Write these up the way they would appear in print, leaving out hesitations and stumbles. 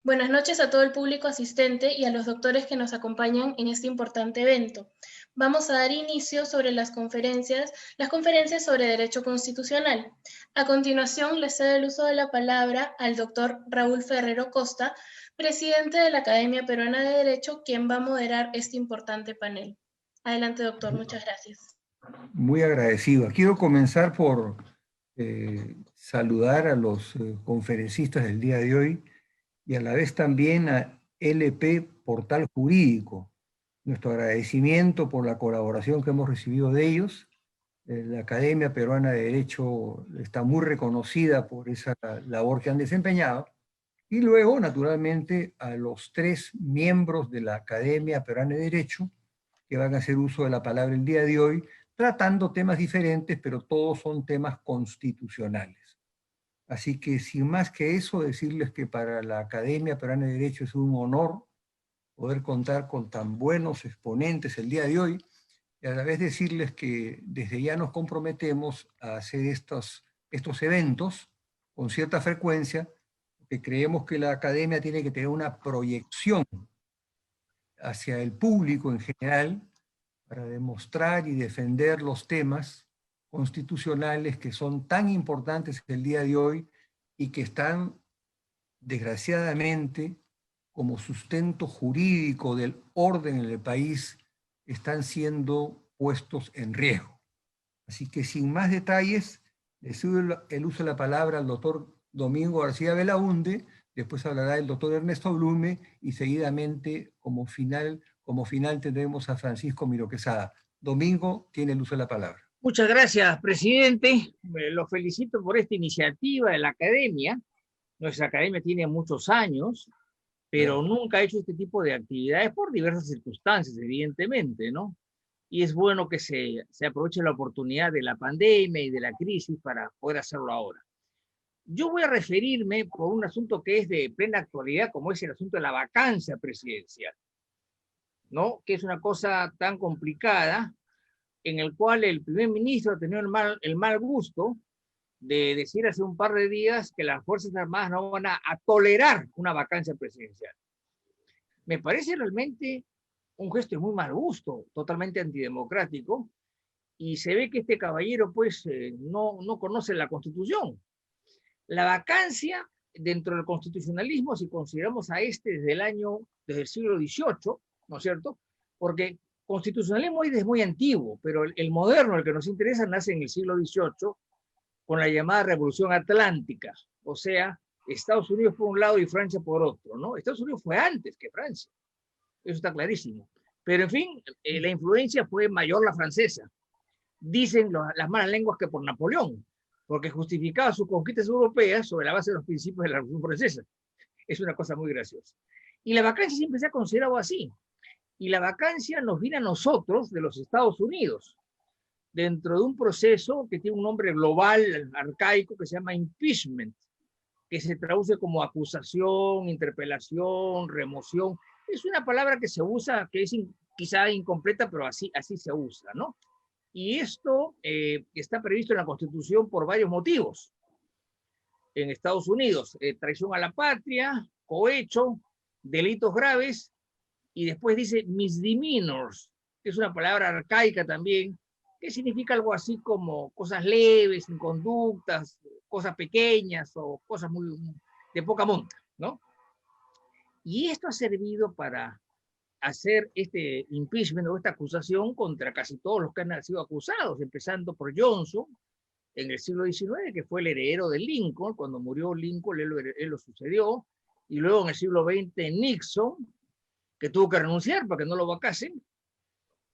Buenas noches a todo el público asistente y a los doctores que nos acompañan en este importante evento. Vamos a dar inicio sobre las conferencias sobre Derecho Constitucional. A continuación, le cedo el uso de la palabra al doctor Raúl Ferrero Costa, presidente de la Academia Peruana de Derecho, quien va a moderar este importante panel. Adelante, doctor. Muchas gracias. Muy agradecido. Quiero comenzar por saludar a los conferencistas del día de hoy y a la vez también a LP Portal Jurídico. Nuestro agradecimiento por la colaboración que hemos recibido de ellos. La Academia Peruana de Derecho está muy reconocida por esa labor que han desempeñado. Y luego, naturalmente, a los 3 miembros de la Academia Peruana de Derecho que van a hacer uso de la palabra el día de hoy, tratando temas diferentes, pero todos son temas constitucionales. Así que sin más que eso, decirles que para la Academia Peruana de Derecho es un honor poder contar con tan buenos exponentes el día de hoy, y a la vez decirles que desde ya nos comprometemos a hacer estos eventos con cierta frecuencia, porque creemos que la Academia tiene que tener una proyección hacia el público en general, para demostrar y defender los temas constitucionales que son tan importantes el día de hoy y que están, desgraciadamente, como sustento jurídico del orden en el país, están siendo puestos en riesgo. Así que sin más detalles, le cedo el uso de la palabra al doctor Domingo García Belaunde, después hablará el doctor Ernesto Blume y seguidamente como final tendremos a Francisco Miro Quesada. Domingo tiene el uso de la palabra. Muchas gracias, presidente. Lo felicito por esta iniciativa de la academia. Nuestra academia tiene muchos años, pero nunca ha hecho este tipo de actividades por diversas circunstancias, evidentemente, ¿no? Y es bueno que se aproveche la oportunidad de la pandemia y de la crisis para poder hacerlo ahora. Yo voy a referirme por un asunto que es de plena actualidad, como es el asunto de la vacancia presidencial, ¿no? Que es una cosa tan complicada, en el cual el primer ministro ha tenido el mal gusto de decir hace un par de días que las Fuerzas Armadas no van a tolerar una vacancia presidencial. Me parece realmente un gesto de muy mal gusto, totalmente antidemocrático, y se ve que este caballero pues no conoce la Constitución. La vacancia dentro del constitucionalismo, si consideramos a este desde el siglo XVIII, ¿no es cierto? Porque constitucionalismo es muy antiguo, pero el moderno, el que nos interesa, nace en el siglo XVIII con la llamada Revolución Atlántica, o sea, Estados Unidos por un lado y Francia por otro, ¿no? Estados Unidos fue antes que Francia, eso está clarísimo. Pero en fin, la influencia fue mayor la francesa. Dicen las malas lenguas que por Napoleón, porque justificaba sus conquistas europeas sobre la base de los principios de la Revolución Francesa. Es una cosa muy graciosa. Y la vacancia siempre se ha considerado así. Y la vacancia nos viene a nosotros de los Estados Unidos, dentro de un proceso que tiene un nombre global, arcaico, que se llama impeachment, que se traduce como acusación, interpelación, remoción. Es una palabra que se usa, que es quizá incompleta, pero así se usa, ¿no? Y esto está previsto en la Constitución por varios motivos. En Estados Unidos, traición a la patria, cohecho, delitos graves, y después dice misdemeanors, que es una palabra arcaica también, que significa algo así como cosas leves, inconductas, cosas pequeñas o cosas muy de poca monta, ¿no? Y esto ha servido para hacer este impeachment o esta acusación contra casi todos los que han sido acusados, empezando por Johnson en el siglo XIX, que fue el heredero de Lincoln. Cuando murió Lincoln, él lo sucedió, y luego en el siglo XX Nixon, que tuvo que renunciar para que no lo vacasen,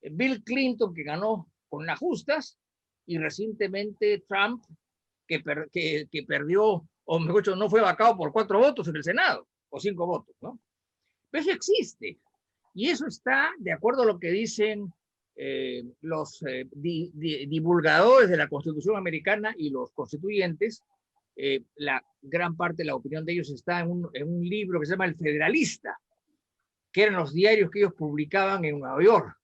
Bill Clinton, que ganó con las justas, y recientemente Trump, que perdió, o mejor dicho, no fue vacado por 4 votos en el Senado, o 5 votos, ¿no? Pero eso existe, y eso está de acuerdo a lo que dicen los divulgadores de la Constitución americana y los constituyentes. La gran parte de la opinión de ellos está en un libro que se llama El Federalista, que eran los diarios que ellos publicaban en Nueva York,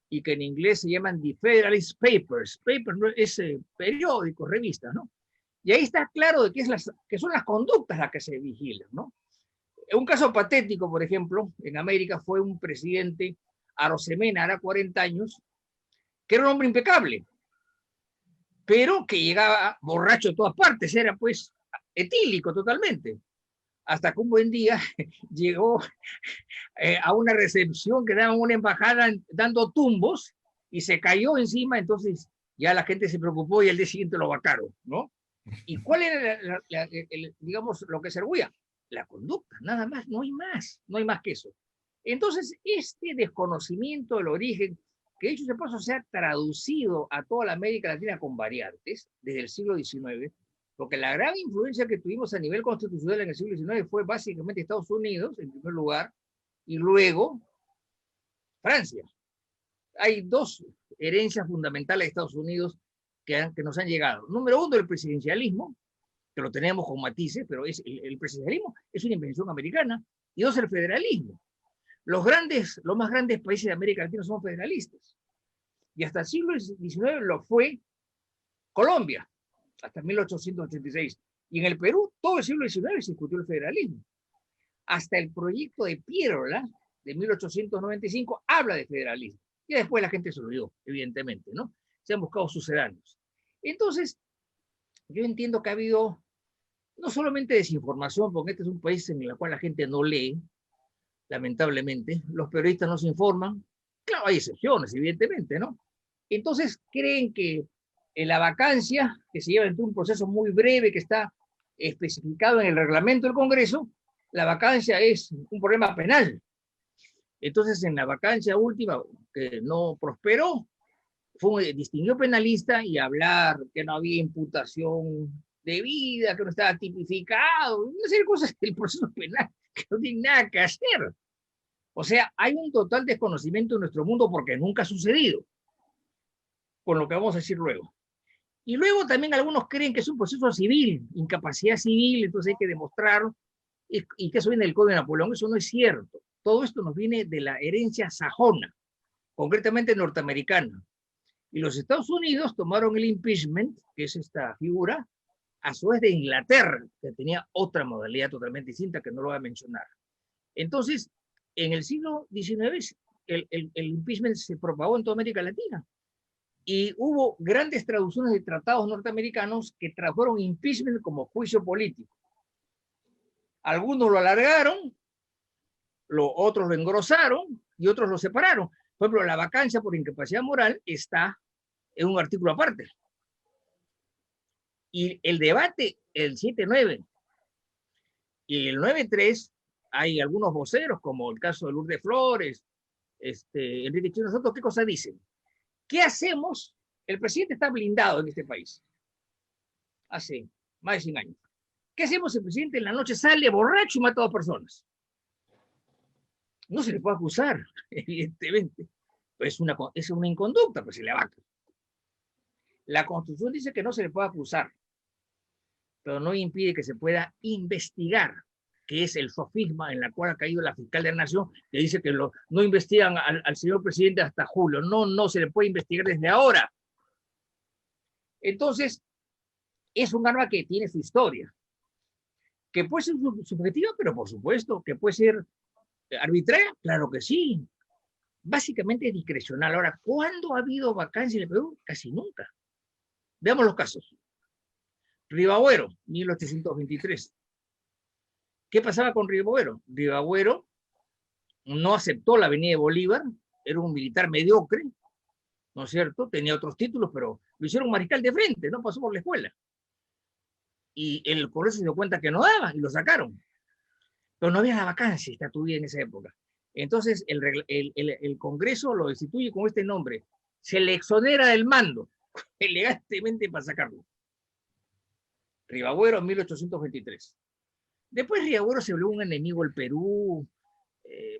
y que en inglés se llaman The Federalist Papers. Papers es periódicos, revistas, ¿no? Y ahí está claro de que son las conductas las que se vigilan, ¿no? Un caso patético, por ejemplo, en América fue un presidente, Arosemena, hará 40 años, que era un hombre impecable, pero que llegaba borracho de todas partes, era pues etílico totalmente. Hasta que un buen día llegó a una recepción que daban una embajada dando tumbos y se cayó encima, entonces ya la gente se preocupó y al día siguiente lo vacaron, ¿no? ¿Y cuál era, digamos, lo que servía? La conducta, nada más, no hay más, no hay más que eso. Entonces, este desconocimiento del origen, que dicho de paso se ha traducido a toda la América Latina con variantes desde el siglo XIX, porque la gran influencia que tuvimos a nivel constitucional en el siglo XIX fue básicamente Estados Unidos, en primer lugar, y luego Francia. Hay dos herencias fundamentales de Estados Unidos que nos han llegado. Número uno, el presidencialismo, que lo tenemos con matices, pero el presidencialismo es una invención americana. Y dos, el federalismo. Los más grandes países de América Latina son federalistas. Y hasta el siglo XIX lo fue Colombia, hasta 1886. Y en el Perú, todo el siglo XIX se discutió el federalismo. Hasta el proyecto de Piérola, de 1895, habla de federalismo. Y después la gente se olvidó, evidentemente, ¿no? Se han buscado sucedáneos. Entonces, yo entiendo que ha habido no solamente desinformación, porque este es un país en el cual la gente no lee, lamentablemente, los periodistas no se informan, claro, hay excepciones, evidentemente, ¿no? Entonces creen que la vacancia, que se lleva en un proceso muy breve, que está especificado en el reglamento del Congreso, la vacancia es un problema penal. Entonces, en la vacancia última, que no prosperó, distinguió penalista y hablar que no había imputación debida, que no estaba tipificado, una serie de cosas del proceso penal que no tienen nada que hacer. O sea, hay un total desconocimiento en nuestro mundo porque nunca ha sucedido, con lo que vamos a decir luego. Y luego también algunos creen que es un proceso civil, incapacidad civil, entonces hay que demostrarlo, y que eso viene del Código de Napoleón. Eso no es cierto. Todo esto nos viene de la herencia sajona, concretamente norteamericana. Y los Estados Unidos tomaron el impeachment, que es esta figura, a su vez de Inglaterra, que tenía otra modalidad totalmente distinta que no lo voy a mencionar. Entonces, en el siglo XIX, el impeachment se propagó en toda América Latina. Y hubo grandes traducciones de tratados norteamericanos que tradujeron impeachment como juicio político. Algunos lo alargaron, otros lo engrosaron y otros lo separaron. Por ejemplo, la vacancia por incapacidad moral está en un artículo aparte. Y el debate, el 7-9 y el 9-3, hay algunos voceros, como el caso de Lourdes Flores, Enrique Chino Soto, ¿qué cosa dicen? ¿Qué hacemos? El presidente está blindado en este país hace más de 100 años. ¿Qué hacemos si el presidente en la noche sale borracho y mata a 2 personas? No se le puede acusar, evidentemente. Es una inconducta, pues se le vaca. La Constitución dice que no se le puede acusar, pero no impide que se pueda investigar, que es el sofisma en la cual ha caído la fiscal de la Nación, que dice que no investigan al señor presidente hasta julio. No, se le puede investigar desde ahora. Entonces, es un arma que tiene su historia, que puede ser subjetiva, pero por supuesto, que puede ser arbitraria, claro que sí. Básicamente es discrecional. Ahora, ¿cuándo ha habido vacancia en el Perú? Casi nunca. Veamos los casos. Ribagüero, 1823. ¿Qué pasaba con Ribagüero? Ribagüero no aceptó la avenida de Bolívar, era un militar mediocre, ¿no es cierto? Tenía otros títulos, pero lo hicieron mariscal de frente, no pasó por la escuela. Y el Congreso se dio cuenta que no daba y lo sacaron. Pero no había la vacancia estatuida en esa época. Entonces el Congreso lo destituye con este nombre. Se le exonera del mando, elegantemente para sacarlo. Ribagüero, 1823. Después Ribagüero se volvió un enemigo del Perú,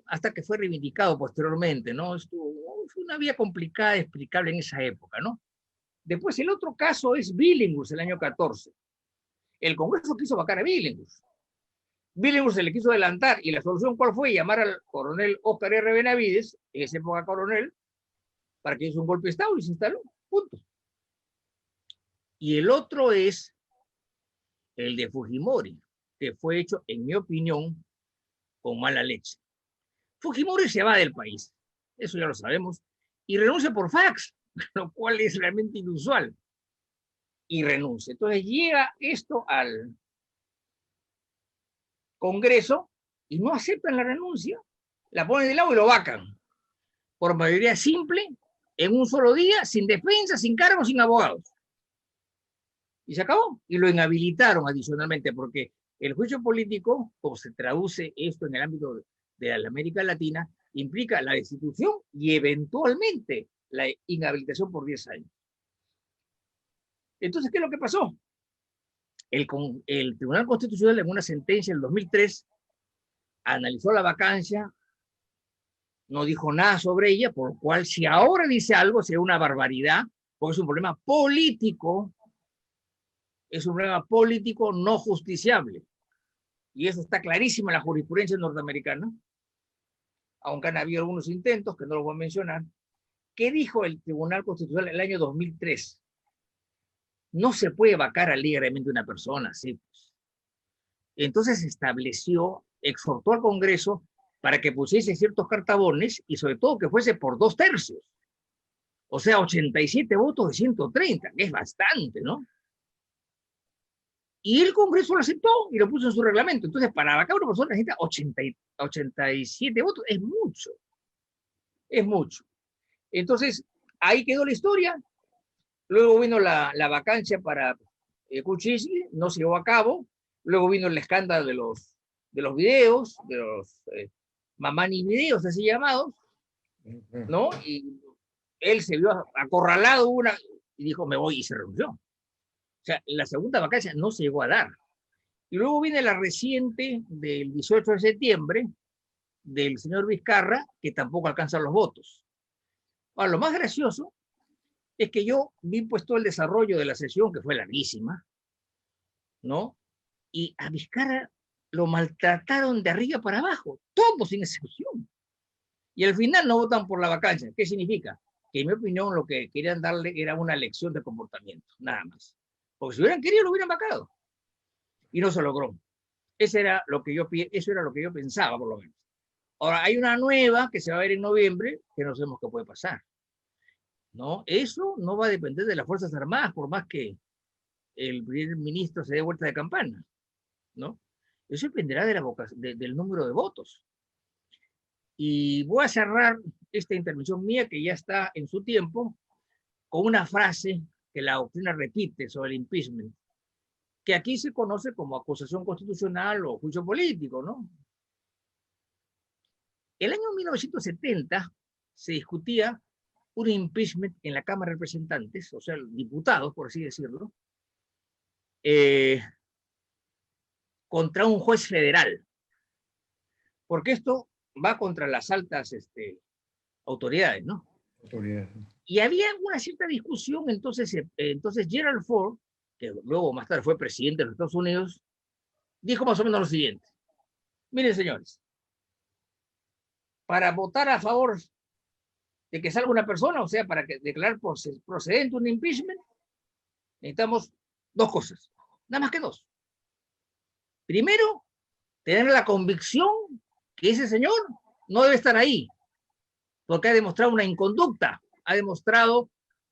hasta que fue reivindicado posteriormente, ¿no? Fue una vía complicada de explicable en esa época, ¿no? Después el otro caso es Billinghurst, el año 14. El Congreso quiso vacar a Billinghurst. Billinghurst se le quiso adelantar, y la solución ¿cuál fue? Llamar al coronel Óscar R. Benavides, en esa época coronel, para que hizo un golpe de Estado y se instaló. Punto. Y el otro es el de Fujimori, que fue hecho, en mi opinión, con mala leche. Fujimori se va del país, eso ya lo sabemos, y renuncia por fax, lo cual es realmente inusual. Y renuncia. Entonces llega esto al Congreso y no aceptan la renuncia, la ponen de lado y lo vacan. Por mayoría simple, en un solo día, sin defensa, sin cargos, sin abogados. Y se acabó. Y lo inhabilitaron adicionalmente, porque el juicio político, como se traduce esto en el ámbito de la América Latina, implica la destitución y eventualmente la inhabilitación por 10 años. Entonces, ¿qué es lo que pasó? El Tribunal Constitucional, en una sentencia del 2003, analizó la vacancia, no dijo nada sobre ella, por lo cual si ahora dice algo sería una barbaridad, porque es un problema político no justiciable. Y eso está clarísimo en la jurisprudencia norteamericana, aunque han habido algunos intentos, que no los voy a mencionar. ¿Qué dijo el Tribunal Constitucional en el año 2003? No se puede vacar alegremente una persona, ¿sí? Pues. Entonces estableció, exhortó al Congreso para que pusiese ciertos cartabones y sobre todo que fuese por 2/3. O sea, 87 votos de 130, que es bastante, ¿no? Y el Congreso lo aceptó y lo puso en su reglamento. Entonces, para vacar a una persona necesita 87 votos, es mucho. Es mucho. Entonces, ahí quedó la historia. Luego vino la vacancia para Kuczynski, no se llevó a cabo. Luego vino el escándalo de los videos, de los mamani videos así llamados, ¿no? Y él se vio acorralado y dijo, me voy, y se renunció. O sea, la segunda vacancia no se llegó a dar. Y luego viene la reciente del 18 de septiembre del señor Vizcarra, que tampoco alcanza los votos. Ahora, lo más gracioso es que yo vi pues todo el desarrollo de la sesión, que fue larguísima, ¿no? Y a Vizcarra lo maltrataron de arriba para abajo, todos sin excepción. Y al final no votan por la vacancia. ¿Qué significa? Que en mi opinión lo que querían darle era una lección de comportamiento, nada más. Porque si hubieran querido, lo hubieran vacado. Y no se logró. Eso era lo que yo pensaba, por lo menos. Ahora, hay una nueva que se va a ver en noviembre, que no sabemos qué puede pasar. ¿No? Eso no va a depender de las Fuerzas Armadas, por más que el primer ministro se dé vuelta de campana, ¿no? Eso dependerá del número de votos. Y voy a cerrar esta intervención mía, que ya está en su tiempo, con una frase que la doctrina repite sobre el impeachment, que aquí se conoce como acusación constitucional o juicio político, ¿no? El año 1970 se discutía un impeachment en la Cámara de Representantes, o sea, diputados, por así decirlo, contra un juez federal. Porque esto va contra las altas autoridades, ¿no? Autoridades. Y había una cierta discusión, entonces Gerald Ford, que luego más tarde fue presidente de los Estados Unidos, dijo más o menos lo siguiente. Miren, señores, para votar a favor de que salga una persona, o sea, para declarar procedente un impeachment, necesitamos 2 cosas, nada más que 2. Primero, tener la convicción que ese señor no debe estar ahí, porque ha demostrado una inconducta, ha demostrado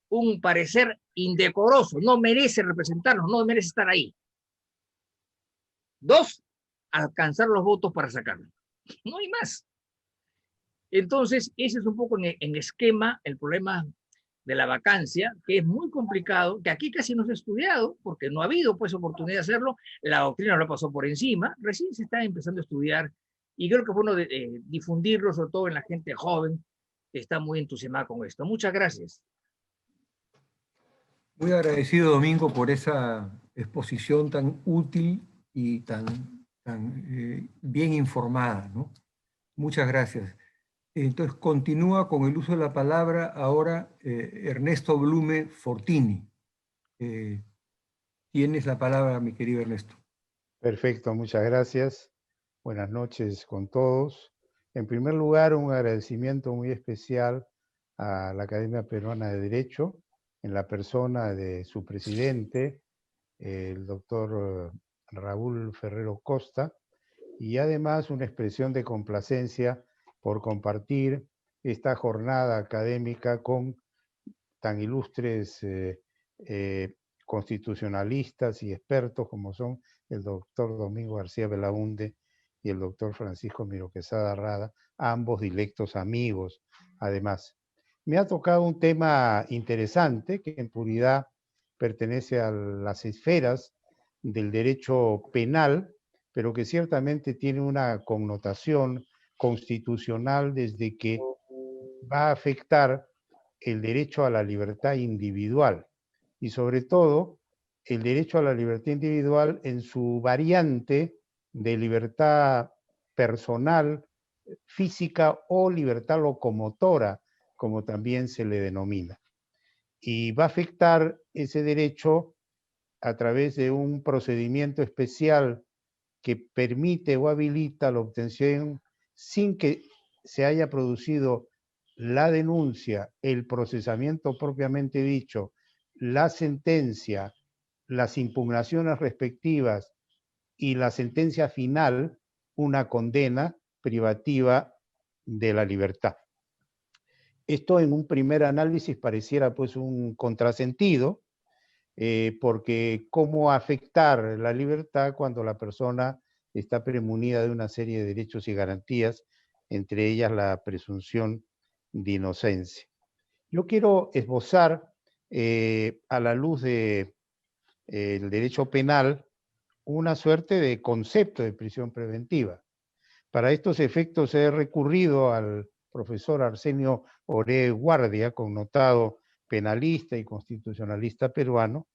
un parecer indecoroso, no merece representarnos, no merece estar ahí. 2, alcanzar los votos para sacarlo. No hay más. Entonces, ese es un poco en esquema el problema de la vacancia, que es muy complicado, que aquí casi no se ha estudiado, porque no ha habido pues oportunidad de hacerlo, la doctrina lo pasó por encima, recién se está empezando a estudiar, y creo que es bueno difundirlo, sobre todo en la gente joven, que está muy entusiasmada con esto. Muchas gracias. Muy agradecido, Domingo, por esa exposición tan útil y tan bien informada, ¿no? Muchas gracias. Entonces, continúa con el uso de la palabra ahora Ernesto Blume Fortini. Tienes la palabra, mi querido Ernesto. Perfecto, muchas gracias. Buenas noches con todos. En primer lugar, un agradecimiento muy especial a la Academia Peruana de Derecho, en la persona de su presidente, el doctor Raúl Ferrero Costa, y además una expresión de complacencia por compartir esta jornada académica con tan ilustres constitucionalistas y expertos como son el doctor Domingo García Belaúnde y el doctor Francisco Miro Quesada Rada, ambos directos amigos, además. Me ha tocado un tema interesante que en puridad pertenece a las esferas del derecho penal, pero que ciertamente tiene una connotación constitucional desde que va a afectar el derecho a la libertad individual y sobre todo el derecho a la libertad individual en su variante de libertad personal, física o libertad locomotora, como también se le denomina. Y va a afectar ese derecho a través de un procedimiento especial que permite o habilita la obtención sin que se haya producido la denuncia, el procesamiento propiamente dicho, la sentencia, las impugnaciones respectivas y la sentencia final, una condena privativa de la libertad. Esto en un primer análisis pareciera pues un contrasentido, porque ¿cómo afectar la libertad cuando la persona está premunida de una serie de derechos y garantías, entre ellas la presunción de inocencia? Yo quiero esbozar a la luz del derecho penal una suerte de concepto de prisión preventiva. Para estos efectos he recurrido al profesor Arsenio Oré Guardia, connotado penalista y constitucionalista peruano,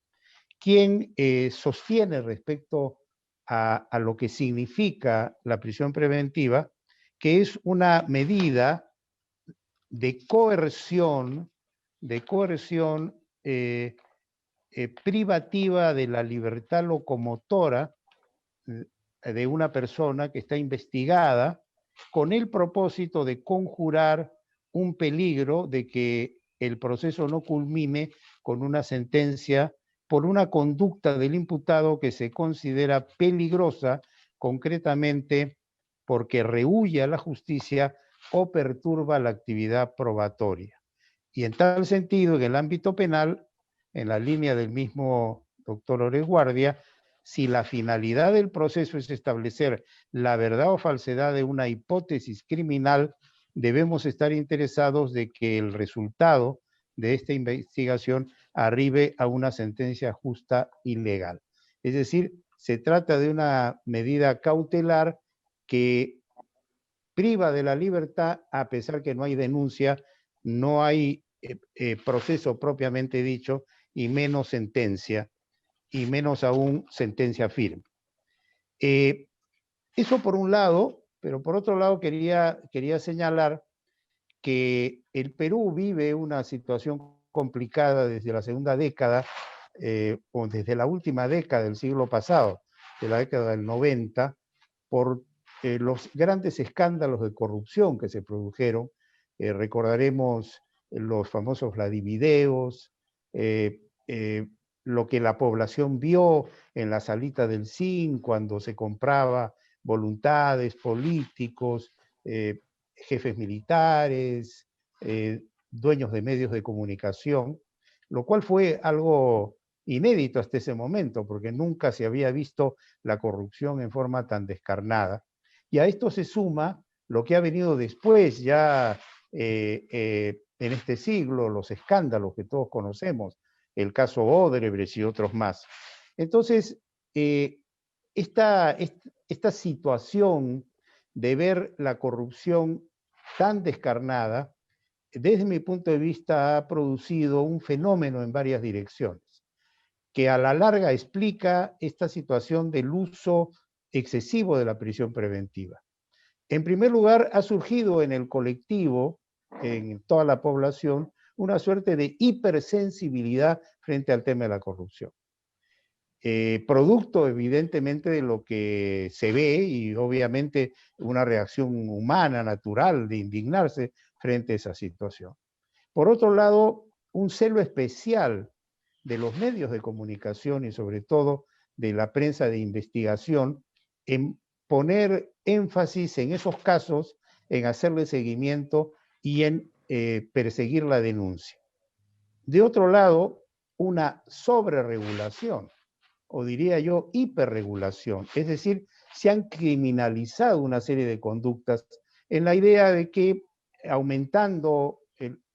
quien sostiene respecto a lo que significa la prisión preventiva, que es una medida de coerción privativa de la libertad locomotora de una persona que está investigada con el propósito de conjurar un peligro de que el proceso no culmine con una sentencia por una conducta del imputado que se considera peligrosa, concretamente porque rehúye a la justicia o perturba la actividad probatoria. Y en tal sentido, en el ámbito penal, en la línea del mismo doctor Oreguardia, si la finalidad del proceso es establecer la verdad o falsedad de una hipótesis criminal, debemos estar interesados de que el resultado de esta investigación arribe a una sentencia justa y legal. Es decir, se trata de una medida cautelar que priva de la libertad a pesar que no hay denuncia, no hay proceso propiamente dicho y menos sentencia, y menos aún sentencia firme. Eso por un lado, pero por otro lado quería señalar que el Perú vive una situación complicada desde la segunda década, o desde la última década del siglo pasado, de la década del 90, por los grandes escándalos de corrupción que se produjeron. Recordaremos los famosos Vladivideos, lo que la población vio en la salita del CIN cuando se compraba voluntades, políticos, jefes militares, dueños de medios de comunicación, lo cual fue algo inédito hasta ese momento, porque nunca se había visto la corrupción en forma tan descarnada. Y a esto se suma lo que ha venido después, ya en este siglo, los escándalos que todos conocemos, el caso Odebrecht y otros más. Entonces, esta situación de ver la corrupción tan descarnada, desde mi punto de vista, ha producido un fenómeno en varias direcciones, que a la larga explica esta situación del uso excesivo de la prisión preventiva. En primer lugar, ha surgido en el colectivo, en toda la población, una suerte de hipersensibilidad frente al tema de la corrupción. Producto evidentemente de lo que se ve y obviamente una reacción humana, natural, de indignarse frente a esa situación. Por otro lado, un celo especial de los medios de comunicación y sobre todo de la prensa de investigación en poner énfasis en esos casos, en hacerle seguimiento y en perseguir la denuncia. De otro lado, una sobreregulación, o diría yo hiperregulación, es decir, se han criminalizado una serie de conductas en la idea de que aumentando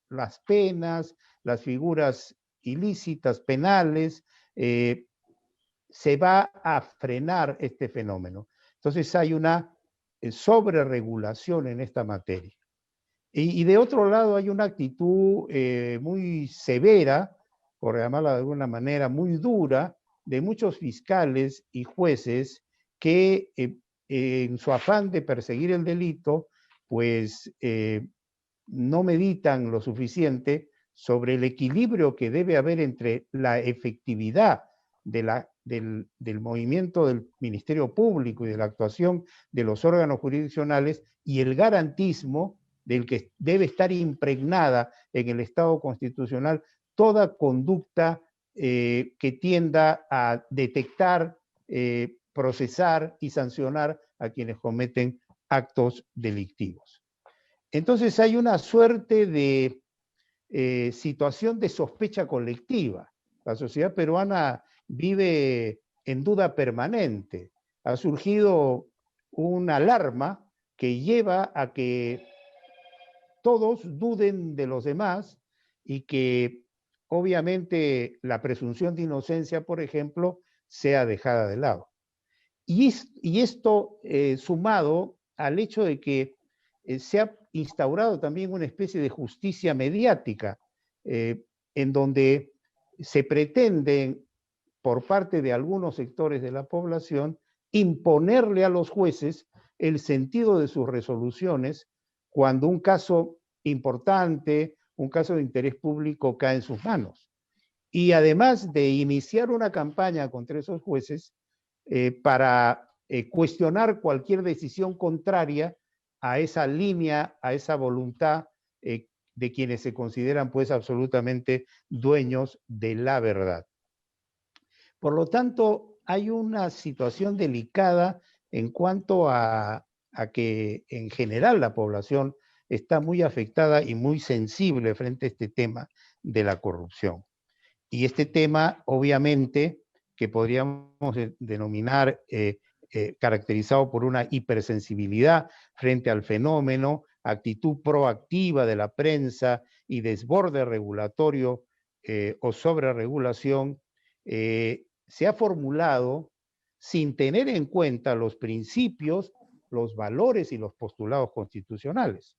las penas, las figuras ilícitas, penales, se va a frenar este fenómeno. Entonces hay una sobreregulación en esta materia. Y de otro lado hay una actitud muy severa, por llamarla de alguna manera, muy dura, de muchos fiscales y jueces que en su afán de perseguir el delito, pues no meditan lo suficiente sobre el equilibrio que debe haber entre la efectividad del movimiento del Ministerio Público y de la actuación de los órganos jurisdiccionales y el garantismo del que debe estar impregnada en el Estado constitucional toda conducta que tienda a detectar, procesar y sancionar a quienes cometen actos delictivos. Entonces hay una suerte de situación de sospecha colectiva. La sociedad peruana vive en duda permanente. Ha surgido una alarma que lleva a que todos duden de los demás y que obviamente la presunción de inocencia, por ejemplo, sea dejada de lado. Y esto sumado al hecho de que se ha instaurado también una especie de justicia mediática, en donde se pretende, por parte de algunos sectores de la población, imponerle a los jueces el sentido de sus resoluciones cuando un caso importante, un caso de interés público cae en sus manos. Y además de iniciar una campaña contra esos jueces para cuestionar cualquier decisión contraria a esa línea, a esa voluntad de quienes se consideran pues absolutamente dueños de la verdad. Por lo tanto, hay una situación delicada en cuanto a que en general la población está muy afectada y muy sensible frente a este tema de la corrupción. Y este tema, obviamente, que podríamos denominar caracterizado por una hipersensibilidad frente al fenómeno, actitud proactiva de la prensa y desborde regulatorio o sobreregulación, se ha formulado sin tener en cuenta los principios, los valores y los postulados constitucionales,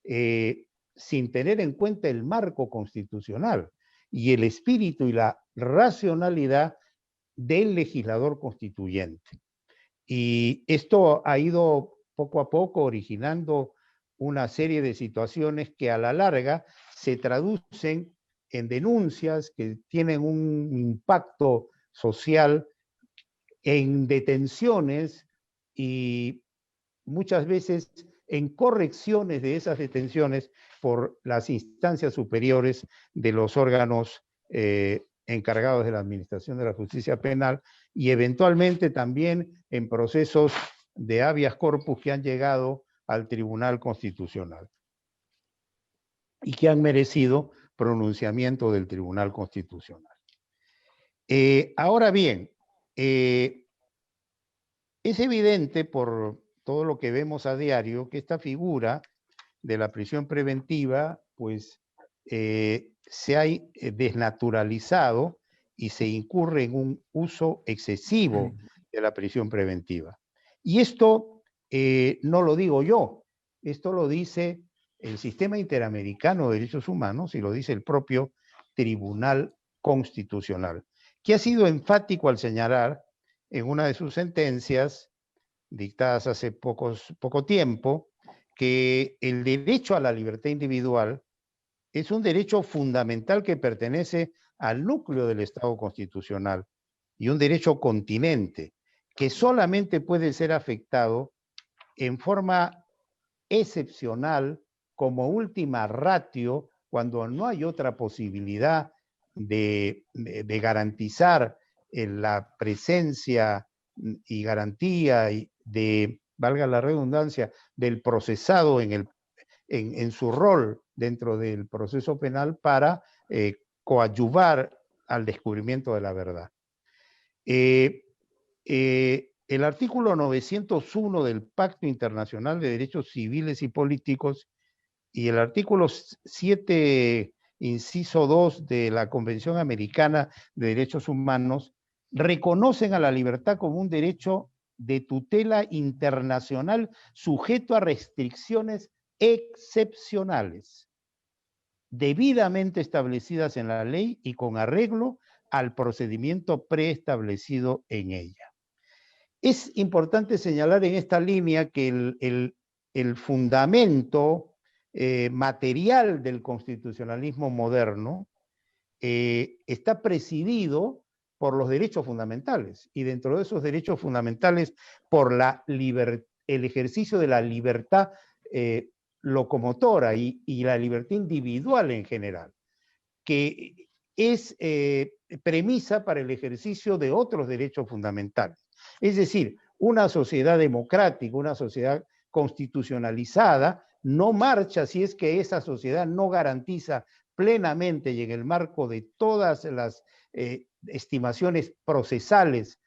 sin tener en cuenta el marco constitucional y el espíritu y la racionalidad del legislador constituyente. Y esto ha ido poco a poco originando una serie de situaciones que a la larga se traducen en denuncias que tienen un impacto social, en detenciones y muchas veces en correcciones de esas detenciones por las instancias superiores de los órganos encargados de la administración de la justicia penal y eventualmente también en procesos de habeas corpus que han llegado al Tribunal Constitucional y que han merecido pronunciamiento del Tribunal Constitucional. Ahora bien, es evidente por todo lo que vemos a diario que esta figura de la prisión preventiva pues se ha desnaturalizado y se incurre en un uso excesivo de la prisión preventiva. Y esto no lo digo yo, esto lo dice el Sistema Interamericano de Derechos Humanos y lo dice el propio Tribunal Constitucional, que ha sido enfático al señalar en una de sus sentencias dictadas hace poco tiempo, que el derecho a la libertad individual es un derecho fundamental que pertenece al núcleo del Estado constitucional y un derecho continente que solamente puede ser afectado en forma excepcional como última ratio cuando no hay otra posibilidad de garantizar la presencia y garantía valga la redundancia, del procesado en su rol dentro del proceso penal para coadyuvar al descubrimiento de la verdad. El artículo 901 del Pacto Internacional de Derechos Civiles y Políticos y el artículo 7, inciso 2 de la Convención Americana de Derechos Humanos reconocen a la libertad como un derecho de tutela internacional sujeto a restricciones excepcionales, debidamente establecidas en la ley y con arreglo al procedimiento preestablecido en ella. Es importante señalar en esta línea que el fundamento material del constitucionalismo moderno está presidido por los derechos fundamentales, y dentro de esos derechos fundamentales por el ejercicio de la libertad locomotora y la libertad individual en general, que es premisa para el ejercicio de otros derechos fundamentales. Es decir, una sociedad democrática, una sociedad constitucionalizada, no marcha si es que esa sociedad no garantiza plenamente y en el marco de todas las estimaciones procesales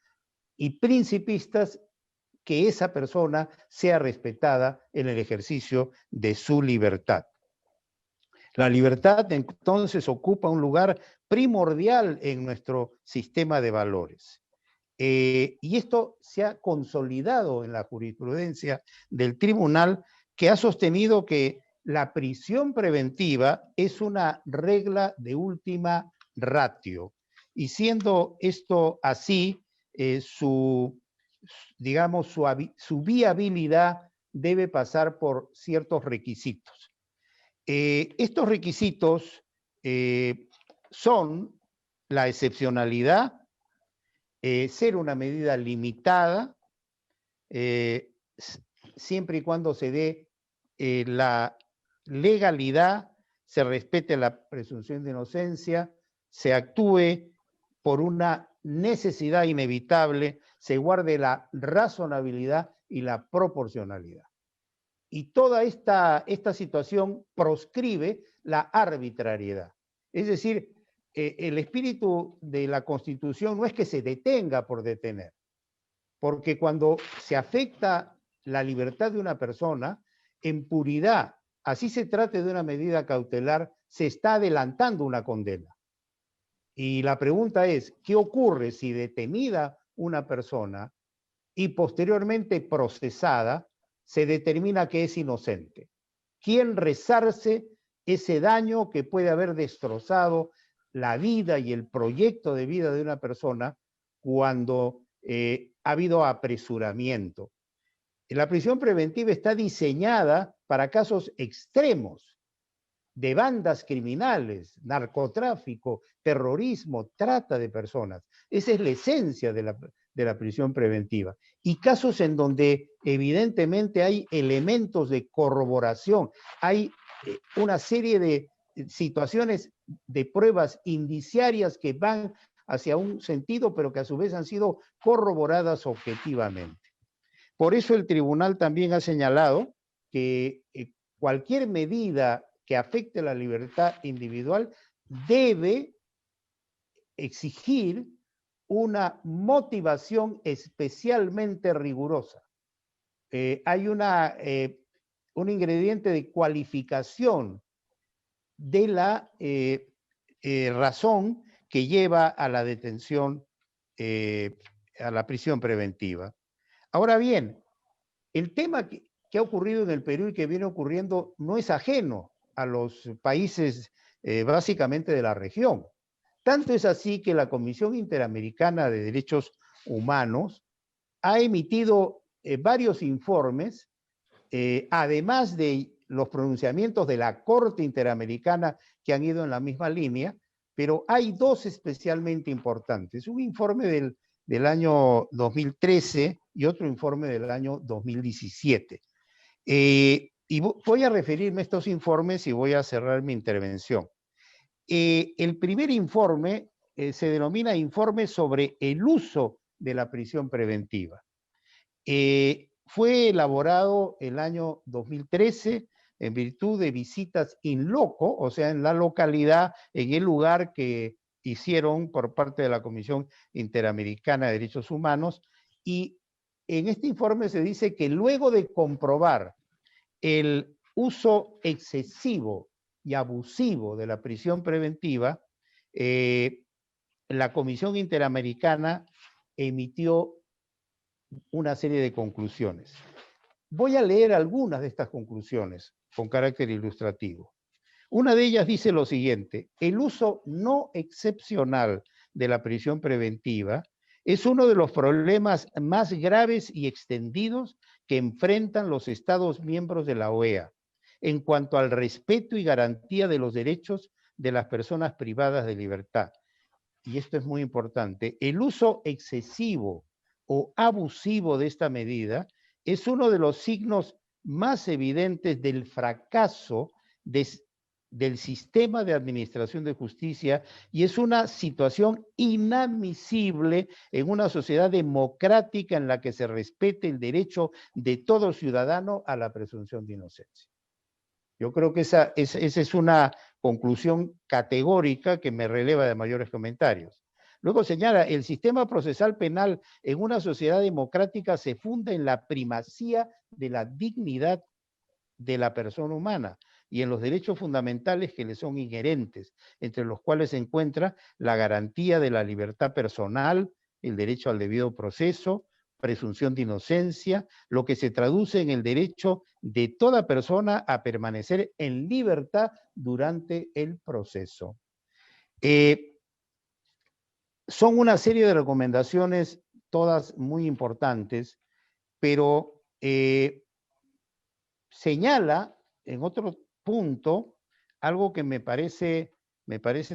y principistas que esa persona sea respetada en el ejercicio de su libertad. La libertad entonces ocupa un lugar primordial en nuestro sistema de valores. Y esto se ha consolidado en la jurisprudencia del tribunal, que ha sostenido que la prisión preventiva es una regla de última ratio. Y siendo esto así, su viabilidad debe pasar por ciertos requisitos. Estos requisitos son la excepcionalidad, ser una medida limitada, siempre y cuando se dé la legalidad, se respete la presunción de inocencia, se actúe por una necesidad inevitable, se guarde la razonabilidad y la proporcionalidad. Y toda esta situación proscribe la arbitrariedad. Es decir, el espíritu de la Constitución no es que se detenga por detener, porque cuando se afecta la libertad de una persona, en puridad, así se trate de una medida cautelar, se está adelantando una condena. Y la pregunta es, ¿qué ocurre si detenida una persona y posteriormente procesada se determina que es inocente? ¿Quién resarce ese daño que puede haber destrozado la vida y el proyecto de vida de una persona cuando ha habido apresuramiento? La prisión preventiva está diseñada para casos extremos de bandas criminales, narcotráfico, terrorismo, trata de personas. Esa es la esencia de la prisión preventiva. Y casos en donde evidentemente hay elementos de corroboración, hay una serie de situaciones de pruebas indiciarias que van hacia un sentido, pero que a su vez han sido corroboradas objetivamente. Por eso el tribunal también ha señalado que cualquier medida que afecte la libertad individual debe exigir una motivación especialmente rigurosa. Hay un ingrediente de cualificación de la razón que lleva a la detención, a la prisión preventiva. Ahora bien, el tema que ha ocurrido en el Perú y que viene ocurriendo no es ajeno a los países básicamente de la región. Tanto es así que la Comisión Interamericana de Derechos Humanos ha emitido varios informes, además de los pronunciamientos de la Corte Interamericana que han ido en la misma línea, pero hay dos especialmente importantes. Un informe del año 2013 y otro informe del año 2017. Y voy a referirme a estos informes y voy a cerrar mi intervención. El primer informe se denomina informe sobre el uso de la prisión preventiva. fue elaborado el año 2013 en virtud de visitas in loco, o sea, en la localidad, en el lugar que hicieron por parte de la Comisión Interamericana de Derechos Humanos, y en este informe se dice que luego de comprobar el uso excesivo y abusivo de la prisión preventiva, la Comisión Interamericana emitió una serie de conclusiones. Voy a leer algunas de estas conclusiones con carácter ilustrativo. Una de ellas dice lo siguiente: el uso no excepcional de la prisión preventiva es uno de los problemas más graves y extendidos que enfrentan los Estados miembros de la OEA en cuanto al respeto y garantía de los derechos de las personas privadas de libertad. Y esto es muy importante, el uso excesivo o abusivo de esta medida es uno de los signos más evidentes del fracaso del sistema de administración de justicia y es una situación inadmisible en una sociedad democrática en la que se respete el derecho de todo ciudadano a la presunción de inocencia. Yo creo que esa es una conclusión categórica que me releva de mayores comentarios. Luego señala, el sistema procesal penal en una sociedad democrática se funda en la primacía de la dignidad de la persona humana y en los derechos fundamentales que le son inherentes, entre los cuales se encuentra la garantía de la libertad personal, el derecho al debido proceso, presunción de inocencia, lo que se traduce en el derecho de toda persona a permanecer en libertad durante el proceso. Son una serie de recomendaciones, todas muy importantes, pero señala en otro punto algo que me parece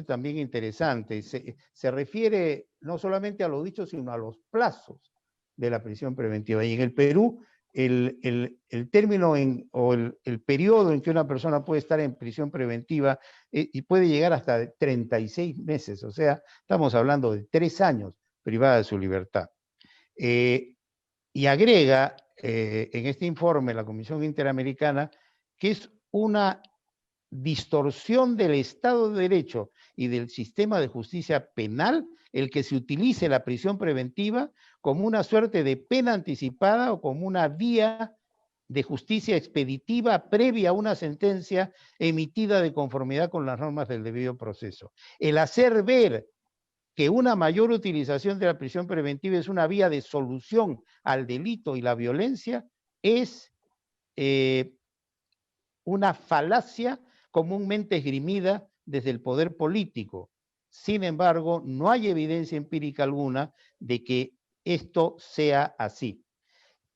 también interesante. Se refiere no solamente a lo dicho, sino a los plazos de la prisión preventiva. Y en el Perú, el término o el periodo en que una persona puede estar en prisión preventiva y puede llegar hasta 36 meses, o sea, estamos hablando de 3 años privada de su libertad. Y agrega en este informe la Comisión Interamericana que es una distorsión del Estado de Derecho y del sistema de justicia penal el que se utilice la prisión preventiva como una suerte de pena anticipada o como una vía de justicia expeditiva previa a una sentencia emitida de conformidad con las normas del debido proceso. El hacer ver que una mayor utilización de la prisión preventiva es una vía de solución al delito y la violencia es una falacia comúnmente esgrimida desde el poder político. Sin embargo, no hay evidencia empírica alguna de que esto sea así.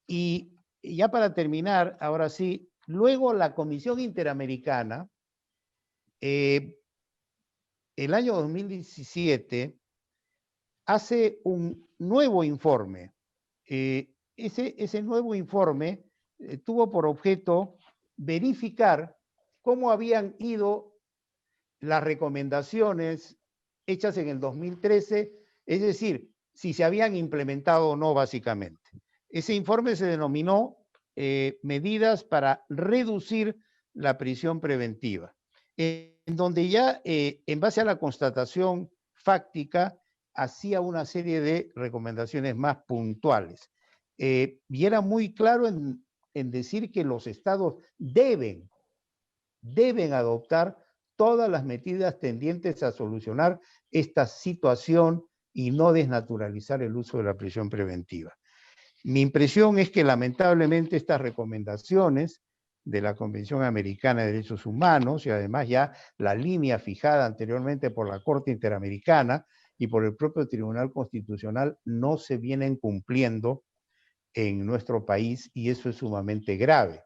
Y ya para terminar, ahora sí, luego la Comisión Interamericana, el año 2017, hace un nuevo informe. Ese nuevo informe tuvo por objeto verificar cómo habían ido las recomendaciones hechas en el 2013, es decir, si se habían implementado o no básicamente. Ese informe se denominó medidas para reducir la prisión preventiva, en donde ya en base a la constatación fáctica hacía una serie de recomendaciones más puntuales. Y era muy claro en decir que los estados deben adoptar todas las medidas tendientes a solucionar esta situación y no desnaturalizar el uso de la prisión preventiva. Mi impresión es que lamentablemente estas recomendaciones de la Convención Americana de Derechos Humanos y además ya la línea fijada anteriormente por la Corte Interamericana y por el propio Tribunal Constitucional no se vienen cumpliendo en nuestro país y eso es sumamente grave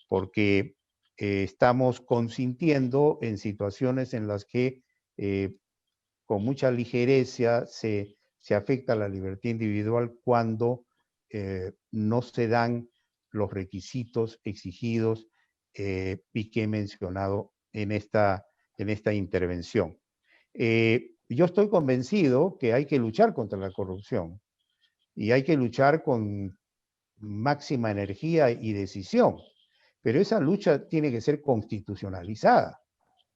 porque estamos consintiendo en situaciones en las que con mucha ligereza se afecta la libertad individual cuando no se dan los requisitos exigidos y que he mencionado en esta intervención. Yo estoy convencido que hay que luchar contra la corrupción y hay que luchar con máxima energía y decisión. Pero esa lucha tiene que ser constitucionalizada.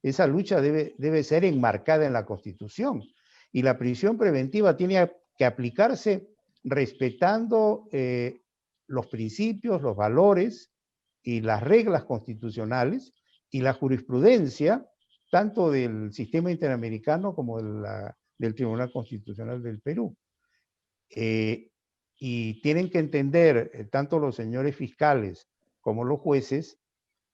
Esa lucha debe ser enmarcada en la Constitución. Y la prisión preventiva tiene que aplicarse respetando los principios, los valores y las reglas constitucionales y la jurisprudencia, tanto del sistema interamericano como del Tribunal Constitucional del Perú. Y tienen que entender, tanto los señores fiscales como los jueces,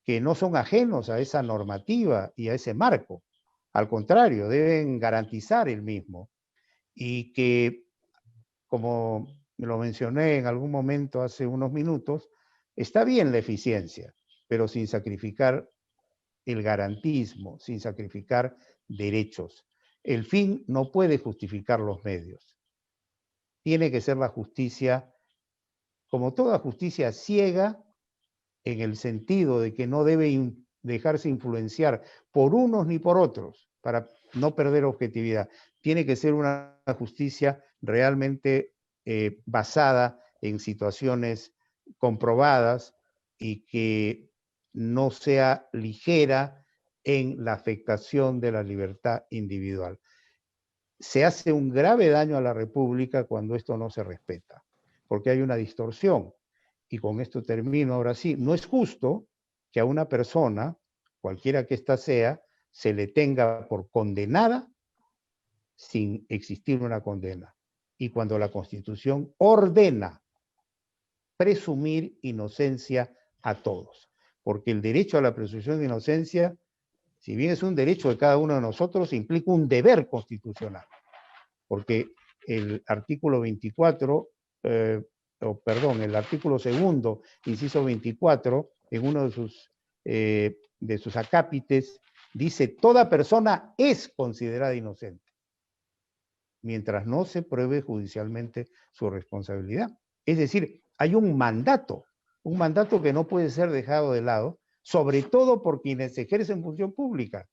que no son ajenos a esa normativa y a ese marco. Al contrario, deben garantizar el mismo. Y que, como lo mencioné en algún momento hace unos minutos, está bien la eficiencia, pero sin sacrificar el garantismo, sin sacrificar derechos. El fin no puede justificar los medios. Tiene que ser la justicia, como toda justicia, ciega, en el sentido de que no debe dejarse influenciar por unos ni por otros, para no perder objetividad. Tiene que ser una justicia realmente basada en situaciones comprobadas y que no sea ligera en la afectación de la libertad individual. Se hace un grave daño a la República cuando esto no se respeta, porque hay una distorsión. Y con esto termino ahora sí. No es justo que a una persona, cualquiera que ésta sea, se le tenga por condenada sin existir una condena. Y cuando la Constitución ordena presumir inocencia a todos. Porque el derecho a la presunción de inocencia, si bien es un derecho de cada uno de nosotros, implica un deber constitucional. Porque el artículo 24, el artículo 2, inciso 24, en uno de sus acápites, dice: toda persona es considerada inocente, mientras no se pruebe judicialmente su responsabilidad. Es decir, hay un mandato que no puede ser dejado de lado, sobre todo por quienes ejercen función pública,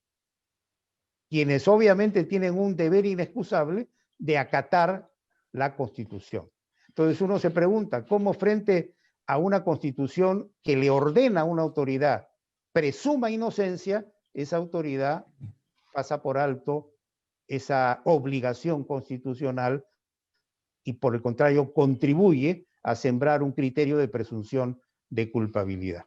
quienes obviamente tienen un deber inexcusable de acatar la Constitución. Entonces uno se pregunta, ¿cómo frente a una Constitución que le ordena a una autoridad presuma inocencia, esa autoridad pasa por alto esa obligación constitucional y por el contrario contribuye a sembrar un criterio de presunción de culpabilidad?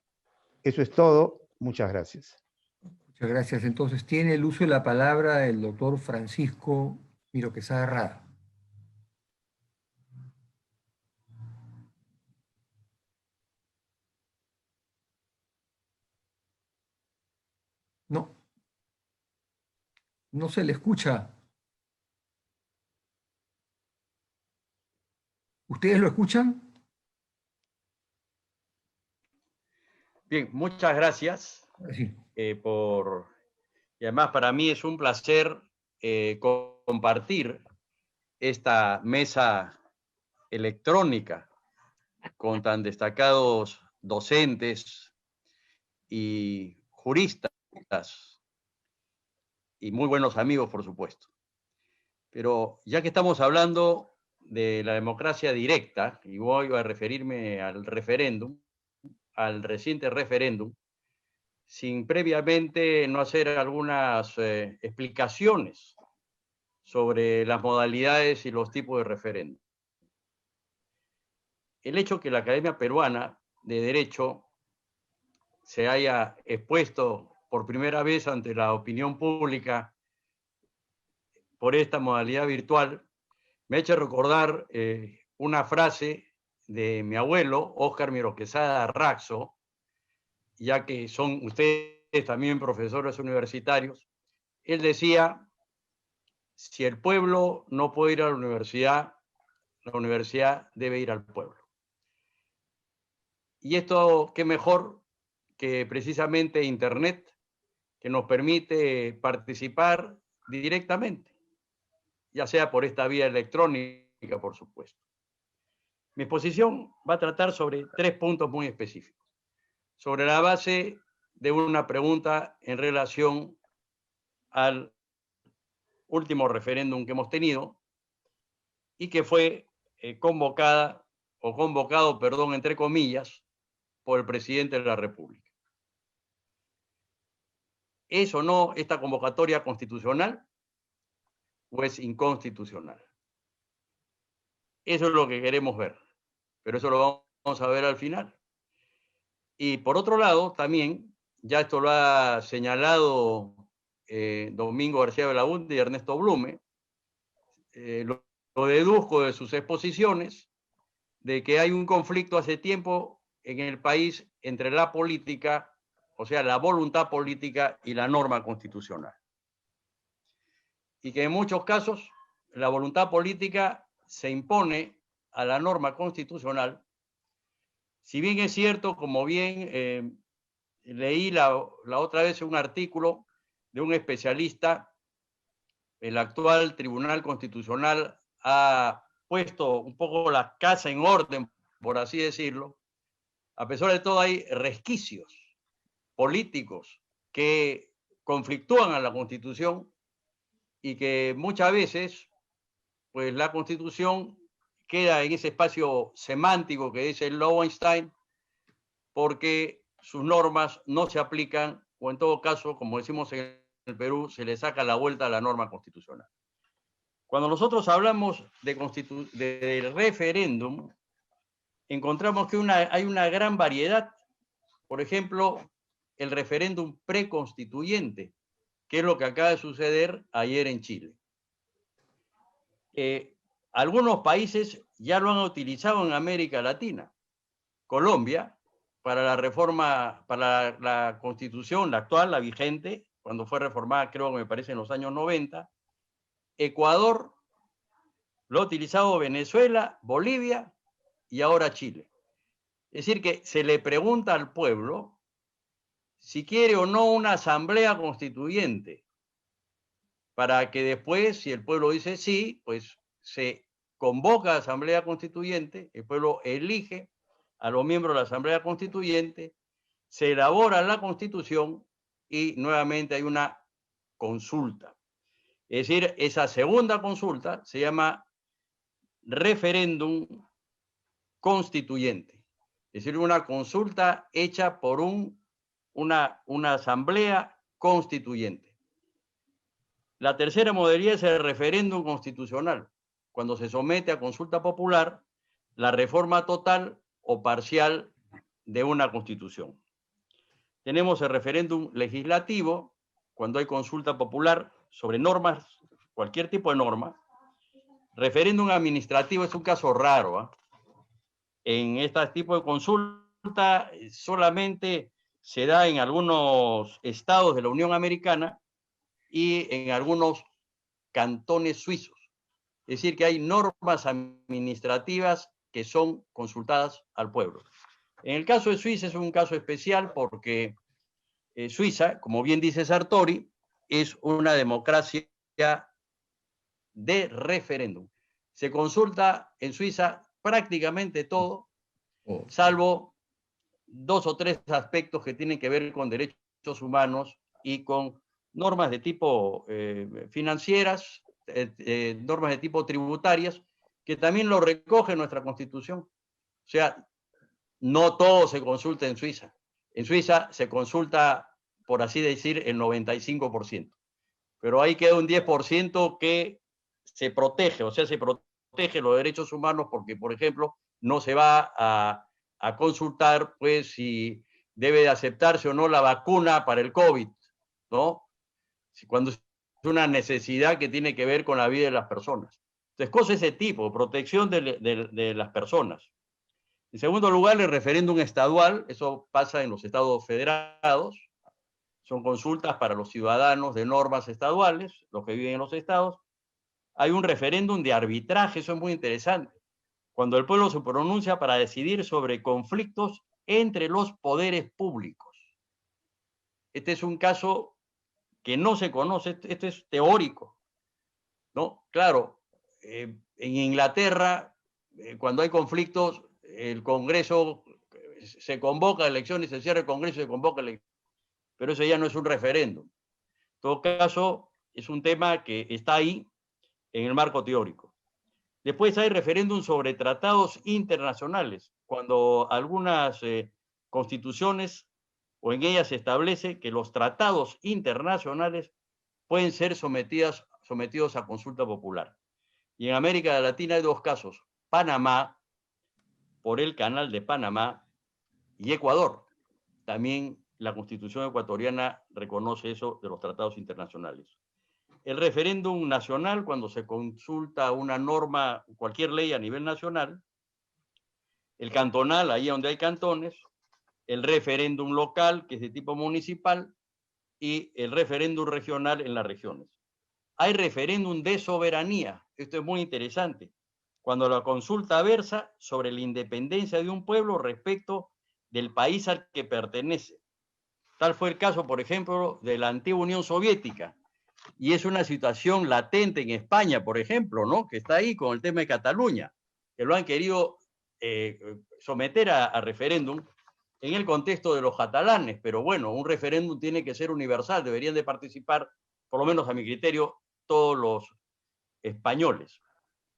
Eso es todo. Muchas gracias. Muchas gracias. Entonces tiene el uso de la palabra el doctor Francisco Miro Quesada Rada. No. No se le escucha. ¿Ustedes lo escuchan? Bien, muchas gracias Sí. Y además para mí es un placer compartir esta mesa electrónica con tan destacados docentes y juristas y muy buenos amigos, por supuesto. Pero ya que estamos hablando de la democracia directa, y voy a referirme al referéndum, al reciente referéndum, sin previamente no hacer algunas explicaciones sobre las modalidades y los tipos de referéndum. El hecho que la Academia Peruana de Derecho se haya expuesto por primera vez ante la opinión pública por esta modalidad virtual me ha hecho recordar una frase de mi abuelo, Óscar Miro Quesada Raxo, ya que son ustedes también profesores universitarios. Él decía: si el pueblo no puede ir a la universidad debe ir al pueblo. Y esto, qué mejor que precisamente Internet, que nos permite participar directamente, ya sea por esta vía electrónica, por supuesto. Mi exposición va a tratar sobre 3 puntos muy específicos, sobre la base de una pregunta en relación al último referéndum que hemos tenido y que fue convocada o convocado, perdón, entre comillas, por el presidente de la República. ¿Es o no esta convocatoria constitucional o es inconstitucional? Eso es lo que queremos ver, pero eso lo vamos a ver al final. Y por otro lado, también, ya esto lo ha señalado Domingo García Belaúnde y Ernesto Blume, lo deduzco de sus exposiciones, de que hay un conflicto hace tiempo en el país entre la política, o sea, la voluntad política y la norma constitucional. Y que en muchos casos la voluntad política se impone a la norma constitucional. Si bien es cierto, como bien leí la otra vez un artículo de un especialista, el actual Tribunal Constitucional ha puesto un poco la casa en orden, por así decirlo. A pesar de todo hay resquicios políticos que conflictúan a la Constitución y que muchas veces, pues la Constitución queda en ese espacio semántico que dice Lowenstein, porque sus normas no se aplican, o en todo caso, como decimos en el Perú, se le saca la vuelta a la norma constitucional. Cuando nosotros hablamos de referéndum, encontramos que hay una gran variedad. Por ejemplo, el referéndum preconstituyente, que es lo que acaba de suceder ayer en Chile. Algunos países ya lo han utilizado en América Latina. Colombia, para la reforma, para la constitución, la actual, la vigente, cuando fue reformada, creo que me parece en los años 90. Ecuador, lo ha utilizado Venezuela, Bolivia y ahora Chile. Es decir, que se le pregunta al pueblo si quiere o no una asamblea constituyente, para que después, si el pueblo dice sí, pues se convoca a asamblea constituyente, el pueblo elige a los miembros de la asamblea constituyente, se elabora la constitución y nuevamente hay una consulta. Es decir, esa segunda consulta se llama referéndum constituyente. Es decir, una consulta hecha por una asamblea constituyente. La tercera modalidad es el referéndum constitucional, cuando se somete a consulta popular la reforma total o parcial de una constitución. Tenemos el referéndum legislativo, cuando hay consulta popular sobre normas, cualquier tipo de norma. Referéndum administrativo es un caso raro, ¿eh? En este tipo de consulta solamente se da en algunos estados de la Unión Americana y en algunos cantones suizos. Es decir, que hay normas administrativas que son consultadas al pueblo. En el caso de Suiza es un caso especial porque Suiza, como bien dice Sartori, es una democracia de referéndum. Se consulta en Suiza prácticamente todo, salvo 2 o 3 aspectos que tienen que ver con derechos humanos y con normas de tipo financieras, normas de tipo tributarias, que también lo recoge nuestra Constitución. O sea, no todo se consulta en Suiza. En Suiza se consulta, por así decir, el 95%. Pero ahí queda un 10% que se protege, o sea, se protege los derechos humanos porque, por ejemplo, no se va a consultar, pues, si debe de aceptarse o no la vacuna para el COVID, ¿no? Cuando es una necesidad que tiene que ver con la vida de las personas. Entonces, cosas de ese tipo, protección de las personas. En segundo lugar, el referéndum estadual, eso pasa en los estados federados, son consultas para los ciudadanos de normas estaduales, los que viven en los estados. Hay un referéndum de arbitraje, eso es muy interesante, cuando el pueblo se pronuncia para decidir sobre conflictos entre los poderes públicos. Este es un caso que no se conoce, esto es teórico, ¿no? Claro, en Inglaterra, cuando hay conflictos, el Congreso se convoca a elecciones, se cierra el Congreso y se convoca a elecciones, pero eso ya no es un referéndum. En todo caso, es un tema que está ahí en el marco teórico. Después hay referéndum sobre tratados internacionales, cuando algunas constituciones o en ellas se establece que los tratados internacionales pueden ser sometidos a consulta popular. Y en América Latina hay dos casos: Panamá, por el Canal de Panamá, y Ecuador. También la Constitución ecuatoriana reconoce eso de los tratados internacionales. El referéndum nacional, cuando se consulta una norma, cualquier ley a nivel nacional. El cantonal, ahí donde hay cantones. El referéndum local, que es de tipo municipal. Y el referéndum regional en las regiones. Hay referéndum de soberanía. Esto es muy interesante. Cuando la consulta versa sobre la independencia de un pueblo respecto del país al que pertenece. Tal fue el caso, por ejemplo, de la antigua Unión Soviética. Y es una situación latente en España, por ejemplo, ¿no? Que está ahí con el tema de Cataluña, que lo han querido someter a referéndum en el contexto de los catalanes. Pero bueno, un referéndum tiene que ser universal, deberían de participar, por lo menos a mi criterio, todos los españoles.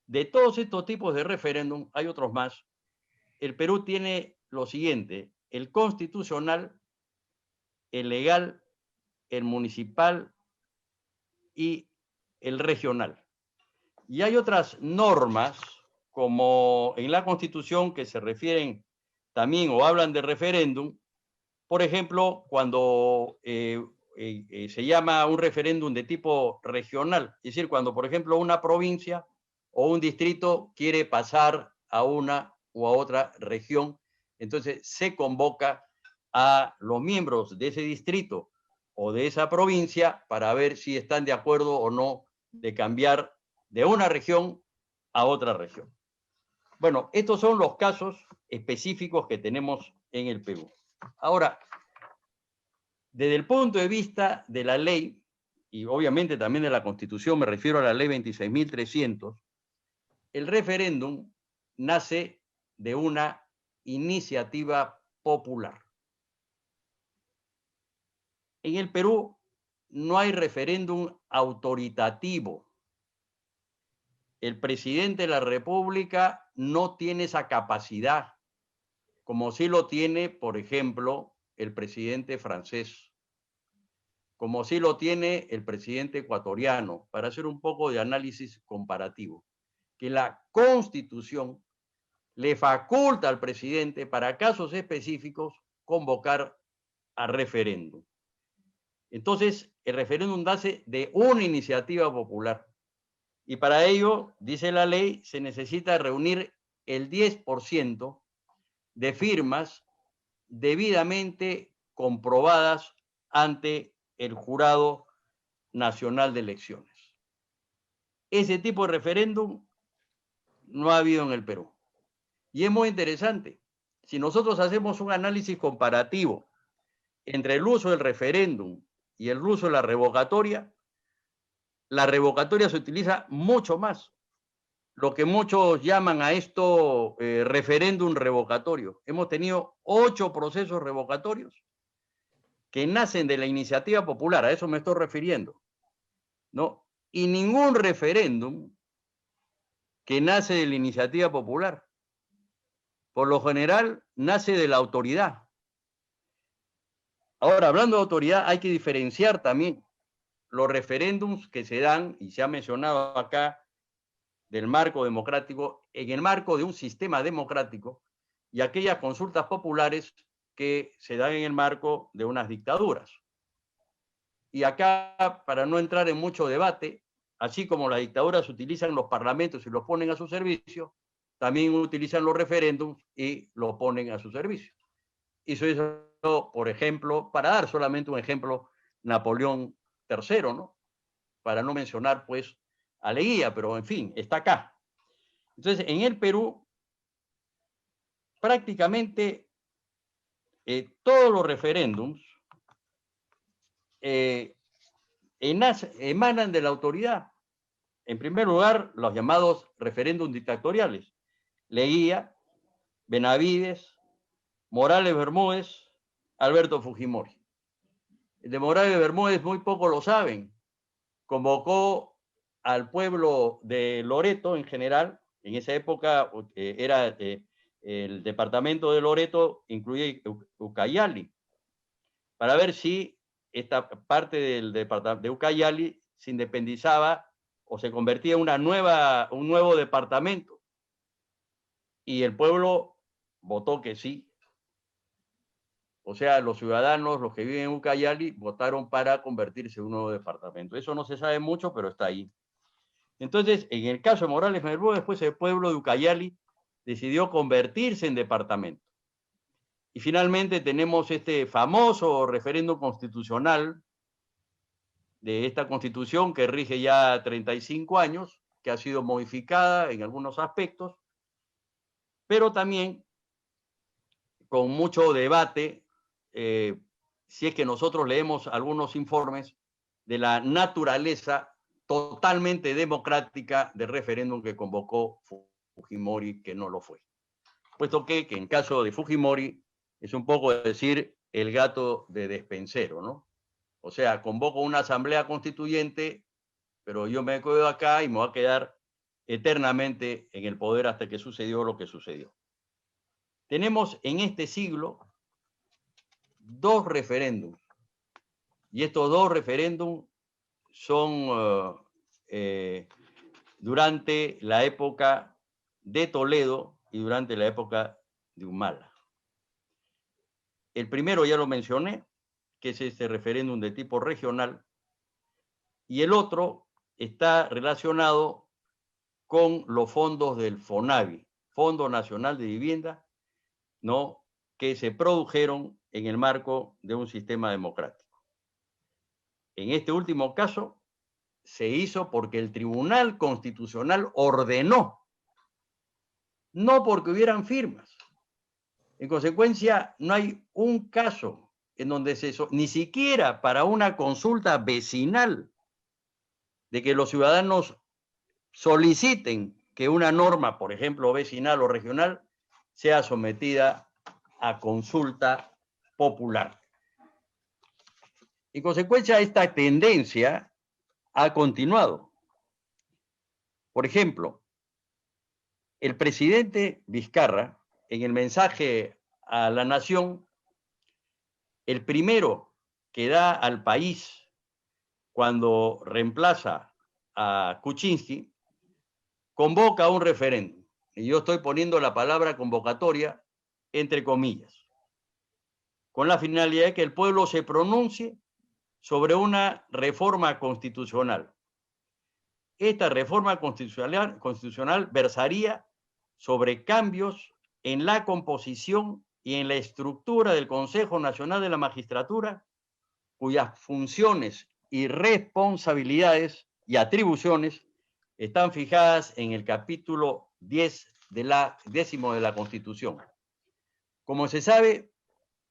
De todos estos tipos de referéndum, hay otros más. El Perú tiene lo siguiente: el constitucional, el legal, el municipal y el regional. Y hay otras normas, como en la Constitución, que se refieren también o hablan de referéndum. Por ejemplo, cuando se llama un referéndum de tipo regional, es decir, cuando, por ejemplo, una provincia o un distrito quiere pasar a una u a otra región, entonces se convoca a los miembros de ese distrito o de esa provincia para ver si están de acuerdo o no de cambiar de una región a otra región. Bueno, estos son los casos específicos que tenemos en el Perú. Ahora, desde el punto de vista de la ley, y obviamente también de la Constitución, me refiero a la ley 26.300, el referéndum nace de una iniciativa popular. En el Perú no hay referéndum autoritativo. El presidente de la República no tiene esa capacidad, como sí lo tiene, por ejemplo, el presidente francés, como sí lo tiene el presidente ecuatoriano, para hacer un poco de análisis comparativo, que la Constitución le faculta al presidente para casos específicos convocar a referéndum. Entonces, el referéndum nace de una iniciativa popular. Y para ello, dice la ley, se necesita reunir el 10% de firmas debidamente comprobadas ante el Jurado Nacional de Elecciones. Ese tipo de referéndum no ha habido en el Perú. Y es muy interesante. Si nosotros hacemos un análisis comparativo entre el uso del referéndum y el uso de la revocatoria se utiliza mucho más. Lo que muchos llaman a esto referéndum revocatorio. Hemos tenido 8 procesos revocatorios que nacen de la iniciativa popular, a eso me estoy refiriendo, ¿no? Y ningún referéndum que nace de la iniciativa popular. Por lo general, nace de la autoridad. Ahora, hablando de autoridad, hay que diferenciar también los referéndums que se dan, y se ha mencionado acá, del marco democrático, en el marco de un sistema democrático, y aquellas consultas populares que se dan en el marco de unas dictaduras. Y acá, para no entrar en mucho debate, así como las dictaduras utilizan los parlamentos y los ponen a su servicio, también utilizan los referéndums y los ponen a su servicio. Hizo eso, por ejemplo, para dar solamente un ejemplo, Napoleón III, ¿no? Para no mencionar, pues, a Leguía, pero en fin, está acá. Entonces, en el Perú, prácticamente todos los referéndums emanan de la autoridad. En primer lugar, los llamados referéndums dictatoriales. Leguía, Benavides, Morales Bermúdez, Alberto Fujimori. El de Morales Bermúdez muy poco lo saben. Convocó al pueblo de Loreto en general, En esa época el departamento de Loreto incluye Ucayali, para ver si esta parte del departamento de Ucayali se independizaba o se convertía en un nuevo departamento. Y el pueblo votó que sí. O sea, los ciudadanos, los que viven en Ucayali, votaron para convertirse en un nuevo departamento. Eso no se sabe mucho, pero está ahí. Entonces, en el caso de Morales Merlo, después el pueblo de Ucayali decidió convertirse en departamento. Y finalmente tenemos este famoso referéndum constitucional de esta constitución que rige ya 35 años, que ha sido modificada en algunos aspectos, pero también con mucho debate, si es que nosotros leemos algunos informes de la naturaleza totalmente democrática del referéndum que convocó Fujimori, que no lo fue. Puesto que en caso de Fujimori es un poco decir el gato de despensero, ¿no? O sea, convoco una asamblea constituyente, pero yo me quedo acá y me voy a quedar eternamente en el poder hasta que sucedió lo que sucedió. Tenemos en este siglo 2 referéndums, y estos 2 referéndums son durante la época de Toledo y durante la época de Humala. El primero ya lo mencioné, que es este referéndum de tipo regional, y el otro está relacionado con los fondos del FONAVI, Fondo Nacional de Vivienda, ¿no?, que se produjeron en el marco de un sistema democrático. En este último caso, se hizo porque el Tribunal Constitucional ordenó, no porque hubieran firmas. En consecuencia, no hay un caso en donde ni siquiera para una consulta vecinal, de que los ciudadanos soliciten que una norma, por ejemplo, vecinal o regional, sea sometida a consulta popular. En consecuencia, esta tendencia ha continuado. Por ejemplo, el presidente Vizcarra, en el mensaje a la nación, el primero que da al país cuando reemplaza a Kuczynski, convoca un referéndum. Y yo estoy poniendo la palabra convocatoria entre comillas, con la finalidad de que el pueblo se pronuncie sobre una reforma constitucional. Esta reforma constitucional versaría sobre cambios en la composición y en la estructura del Consejo Nacional de la Magistratura, cuyas funciones y responsabilidades y atribuciones están fijadas en el capítulo 10 de la 10º de la Constitución. Como se sabe,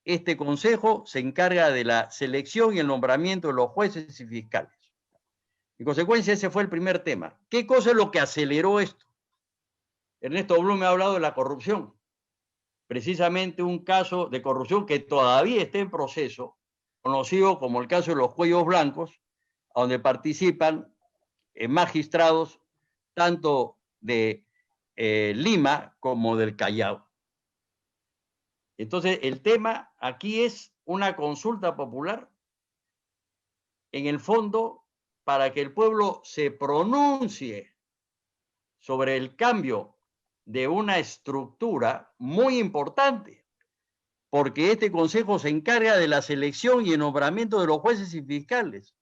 este Consejo se encarga de la selección y el nombramiento de los jueces y fiscales. En consecuencia, ese fue el primer tema. ¿Qué cosa es lo que aceleró esto? Ernesto Blum me ha hablado de la corrupción. Precisamente un caso de corrupción que todavía está en proceso, conocido como el caso de los cuellos blancos, donde participan magistrados tanto de Lima como del Callao. Entonces, el tema aquí es una consulta popular, en el fondo, para que el pueblo se pronuncie sobre el cambio de una estructura muy importante, porque este consejo se encarga de la selección y el nombramiento de los jueces y fiscales.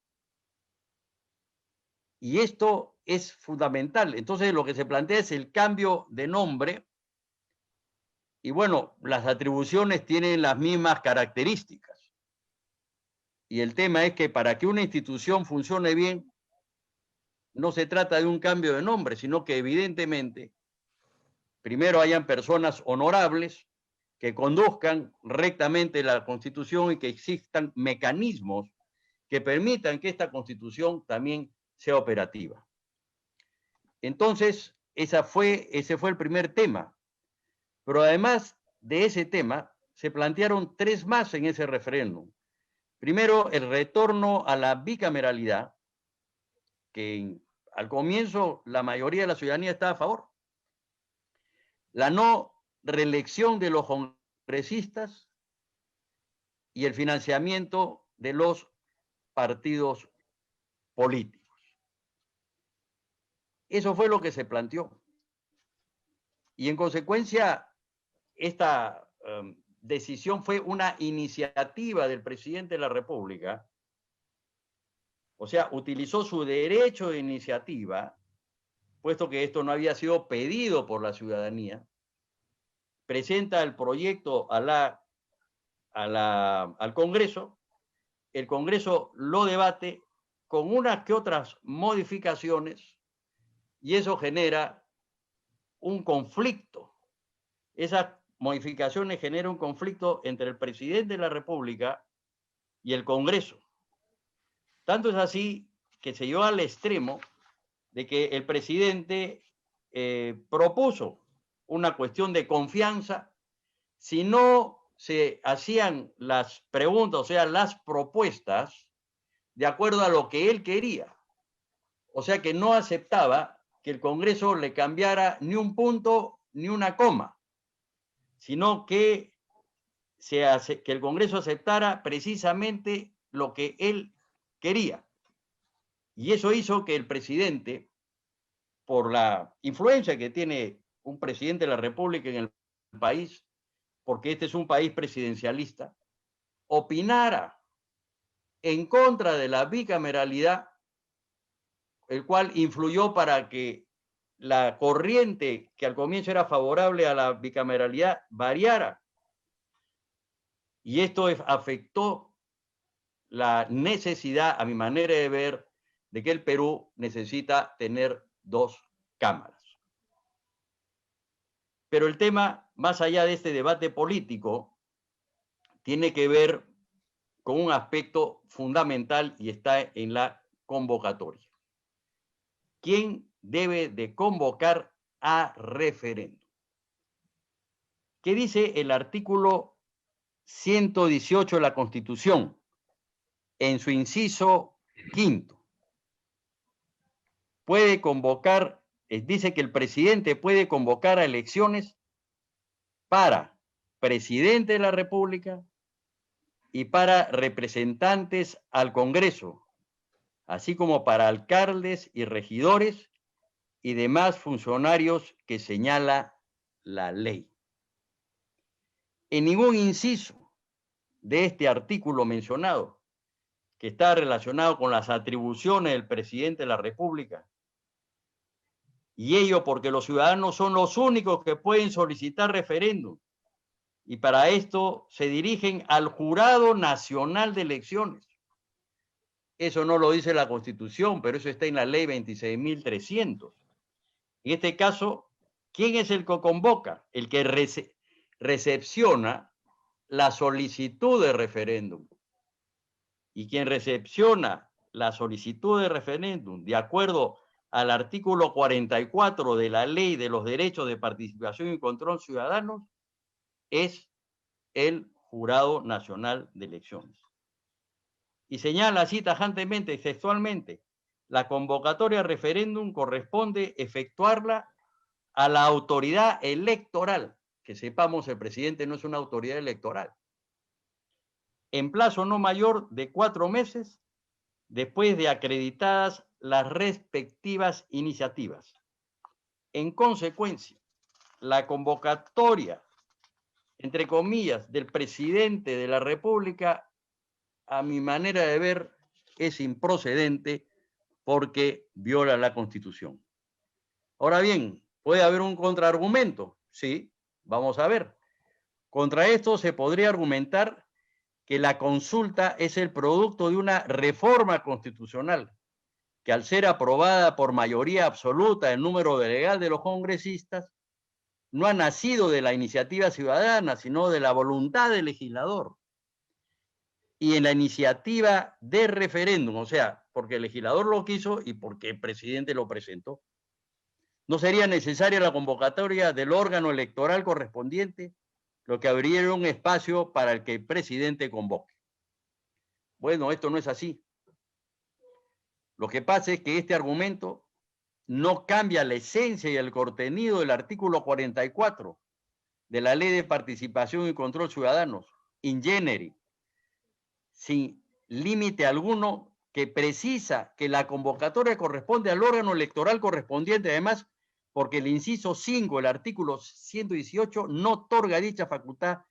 Y esto es fundamental. Entonces, lo que se plantea es el cambio de nombre. Y bueno, las atribuciones tienen las mismas características. Y el tema es que para que una institución funcione bien, no se trata de un cambio de nombre, sino que evidentemente primero hayan personas honorables que conduzcan rectamente la Constitución y que existan mecanismos que permitan que esta Constitución también sea operativa. Entonces, ese fue el primer tema. Pero además de ese tema, se plantearon 3 más en ese referéndum. Primero, el retorno a la bicameralidad, que al comienzo la mayoría de la ciudadanía estaba a favor. la no reelección de los congresistas y el financiamiento de los partidos políticos. Eso fue lo que se planteó. Y en consecuencia, esta decisión fue una iniciativa del presidente de la República. O sea, utilizó su derecho de iniciativa, puesto que esto no había sido pedido por la ciudadanía. Presenta el proyecto al Congreso, el Congreso lo debate con unas que otras modificaciones y eso genera un conflicto. Esas modificaciones generan un conflicto entre el presidente de la República y el Congreso. Tanto es así que se llegó al extremo de que el presidente propuso una cuestión de confianza. Si no se hacían las preguntas, o sea, las propuestas, de acuerdo a lo que él quería. O sea, que no aceptaba que el Congreso le cambiara ni un punto ni una coma, sino que el Congreso aceptara precisamente lo que él quería. Y eso hizo que el presidente, por la influencia que tiene un presidente de la República en el país, porque este es un país presidencialista, opinara en contra de la bicameralidad, el cual influyó para que la corriente que al comienzo era favorable a la bicameralidad variara. Y esto afectó la necesidad, a mi manera de ver, de que el Perú necesita tener 2 cámaras. Pero el tema, más allá de este debate político, tiene que ver con un aspecto fundamental y está en la convocatoria. ¿Quién debe de convocar a referéndum? ¿Qué dice el artículo 118 de la Constitución? En su inciso 5. Puede convocar, dice que el presidente puede convocar a elecciones para presidente de la República y para representantes al Congreso, así como para alcaldes y regidores y demás funcionarios que señala la ley. En ningún inciso de este artículo mencionado, que está relacionado con las atribuciones del presidente de la República, y ello porque los ciudadanos son los únicos que pueden solicitar referéndum, y para esto se dirigen al Jurado Nacional de Elecciones. Eso no lo dice la Constitución, pero eso está en la ley 26.300. En este caso, ¿quién es el que convoca? El que recepciona la solicitud de referéndum. Y quien recepciona la solicitud de referéndum, de acuerdo al artículo 44 de la Ley de los Derechos de Participación y Control Ciudadanos, es el Jurado Nacional de Elecciones. Y señala así tajantemente, textualmente, la convocatoria a referéndum corresponde efectuarla a la autoridad electoral. Que sepamos, el presidente no es una autoridad electoral. En plazo no mayor de 4 meses, después de acreditadas las respectivas iniciativas. En consecuencia, la convocatoria, entre comillas, del presidente de la República, a mi manera de ver, es improcedente porque viola la Constitución. Ahora bien, ¿puede haber un contraargumento? Sí, vamos a ver. Contra esto se podría argumentar que la consulta es el producto de una reforma constitucional que al ser aprobada por mayoría absoluta del número legal de los congresistas, no ha nacido de la iniciativa ciudadana, sino de la voluntad del legislador. Y en la iniciativa de referéndum, o sea, porque el legislador lo quiso y porque el presidente lo presentó, no sería necesaria la convocatoria del órgano electoral correspondiente, lo que abriría un espacio para el que el presidente convoque. Bueno, esto no es así. Lo que pasa es que este argumento no cambia la esencia y el contenido del artículo 44 de la Ley de Participación y Control Ciudadanos, in genere, sin límite alguno, que precisa que la convocatoria corresponde al órgano electoral correspondiente, además, porque el inciso 5 del artículo 118 no otorga dicha facultad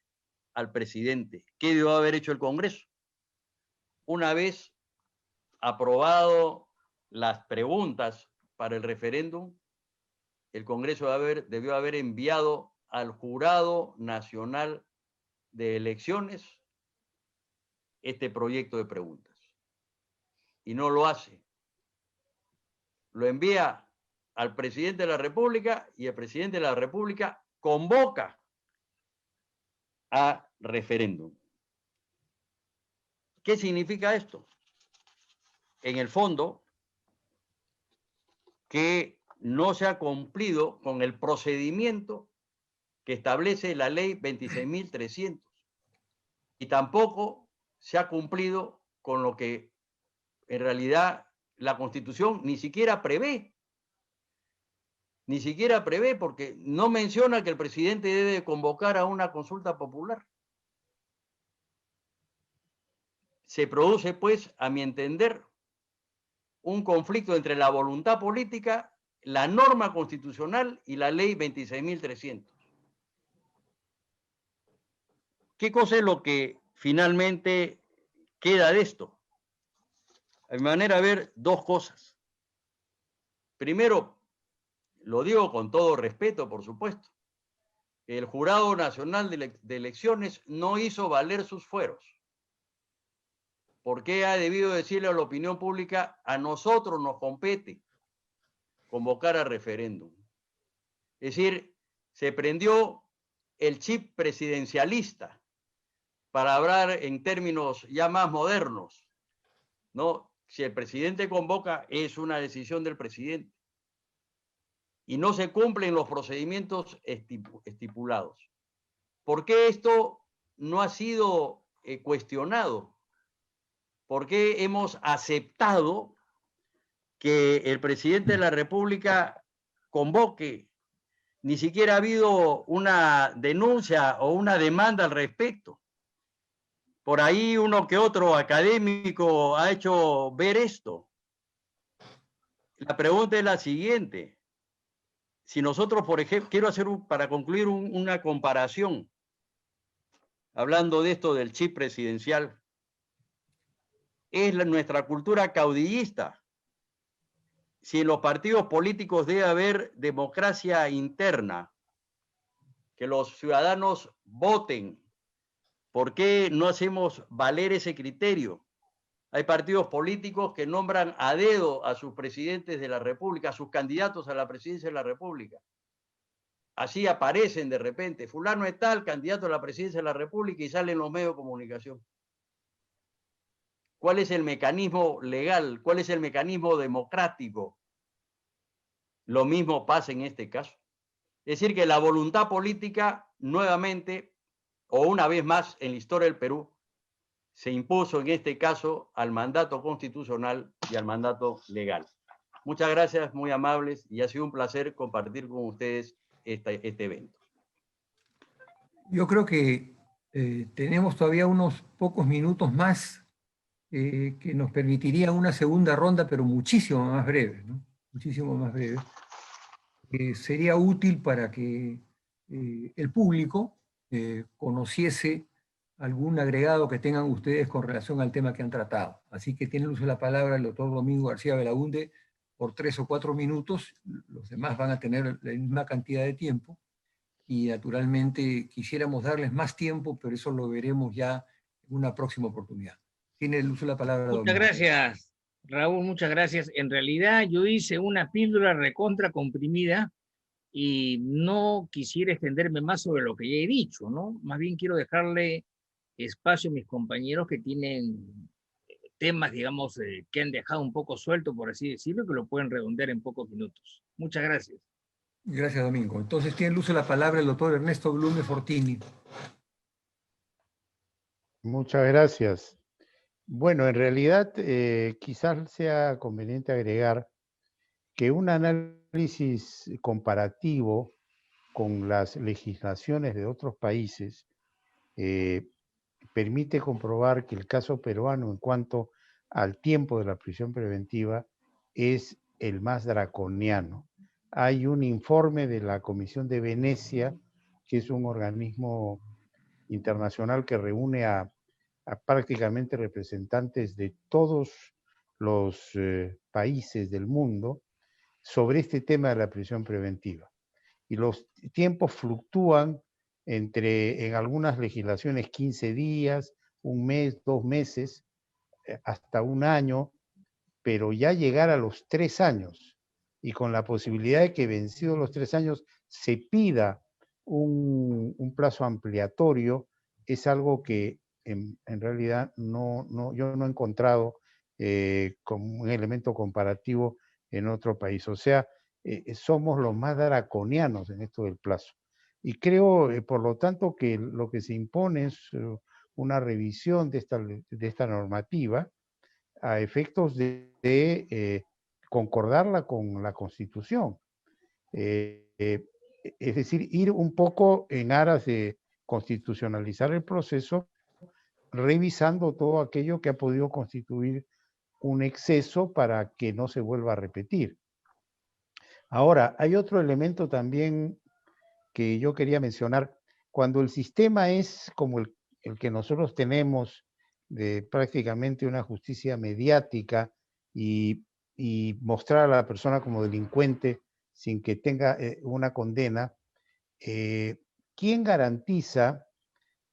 al presidente. ¿Qué debió haber hecho el Congreso? Una vez aprobado las preguntas para el referéndum, el Congreso debió haber enviado al Jurado Nacional de Elecciones este proyecto de preguntas. Y no lo hace. Lo envía al presidente de la República y el presidente de la República convoca a referéndum. ¿Qué significa esto? En el fondo, que no se ha cumplido con el procedimiento que establece la ley 26.300 y tampoco se ha cumplido con lo que en realidad la Constitución ni siquiera prevé. Ni siquiera prevé, porque no menciona que el presidente debe convocar a una consulta popular. Se produce, pues, a mi entender, un conflicto entre la voluntad política, la norma constitucional y la ley 26.300. ¿Qué cosa es lo que finalmente queda de esto? A mi manera de ver, dos cosas. Primero, lo digo con todo respeto, por supuesto, el Jurado Nacional de Elecciones no hizo valer sus fueros. ¿Por qué ha debido decirle a la opinión pública, a nosotros nos compete convocar a referéndum? Es decir, se prendió el chip presidencialista, para hablar en términos ya más modernos, ¿no? Si el presidente convoca, es una decisión del presidente. Y no se cumplen los procedimientos estipulados. ¿Por qué esto no ha sido cuestionado? ¿Por qué hemos aceptado que el presidente de la República convoque? Ni siquiera ha habido una denuncia o una demanda al respecto. Por ahí uno que otro académico ha hecho ver esto. La pregunta es la siguiente. Si nosotros, por ejemplo, quiero hacer, para concluir, una comparación, hablando de esto del chip presidencial, es nuestra cultura caudillista. Si en los partidos políticos debe haber democracia interna, que los ciudadanos voten, ¿por qué no hacemos valer ese criterio? Hay partidos políticos que nombran a dedo a sus presidentes de la República, a sus candidatos a la presidencia de la República. Así aparecen de repente, fulano es tal, candidato a la presidencia de la República, y salen los medios de comunicación. ¿Cuál es el mecanismo legal? ¿Cuál es el mecanismo democrático? Lo mismo pasa en este caso. Es decir, que la voluntad política, nuevamente, o una vez más en la historia del Perú, se impuso en este caso al mandato constitucional y al mandato legal. Muchas gracias, muy amables, y ha sido un placer compartir con ustedes este evento. Yo creo que tenemos todavía unos pocos minutos más que nos permitiría una segunda ronda, pero muchísimo más breve, ¿no? Muchísimo más breve. Sería útil para que el público conociese algún agregado que tengan ustedes con relación al tema que han tratado. Así que tiene el uso de la palabra el doctor Domingo García Belaúnde por 3 o 4 minutos. Los demás van a tener la misma cantidad de tiempo. Y naturalmente quisiéramos darles más tiempo, pero eso lo veremos ya en una próxima oportunidad. Tiene el uso de la palabra. Muchas Domingo. gracias, Raúl, muchas gracias. En realidad yo hice una píldora recontra comprimida y no quisiera extenderme más sobre lo que ya he dicho, ¿no? Más bien quiero dejarle espacio a mis compañeros que tienen temas, digamos, que han dejado un poco suelto, por así decirlo, que lo pueden redondear en pocos minutos. Muchas gracias. Gracias, Domingo. Entonces tiene el uso de la palabra el doctor Ernesto Blume Fortini. Muchas gracias. Bueno, en realidad quizás sea conveniente agregar que un análisis comparativo con las legislaciones de otros países permite comprobar que el caso peruano en cuanto al tiempo de la prisión preventiva es el más draconiano. Hay un informe de la Comisión de Venecia, que es un organismo internacional que reúne a prácticamente representantes de todos los países del mundo sobre este tema de la prisión preventiva. Y los tiempos fluctúan entre, en algunas legislaciones, 15 días, un mes, 2 meses, hasta un año, pero ya llegar a los 3 años y con la posibilidad de que vencidos los 3 años se pida un plazo ampliatorio, es algo que en realidad yo no he encontrado como un elemento comparativo en otro país. O sea, somos los más draconianos en esto del plazo. Y creo, por lo tanto, que lo que se impone es una revisión de esta normativa a efectos de concordarla con la Constitución. Es decir, ir un poco en aras de constitucionalizar el proceso, revisando todo aquello que ha podido constituir un exceso para que no se vuelva a repetir. Ahora, hay otro elemento también que yo quería mencionar. Cuando el sistema es como el que nosotros tenemos, de prácticamente una justicia mediática y mostrar a la persona como delincuente sin que tenga una condena, ¿quién garantiza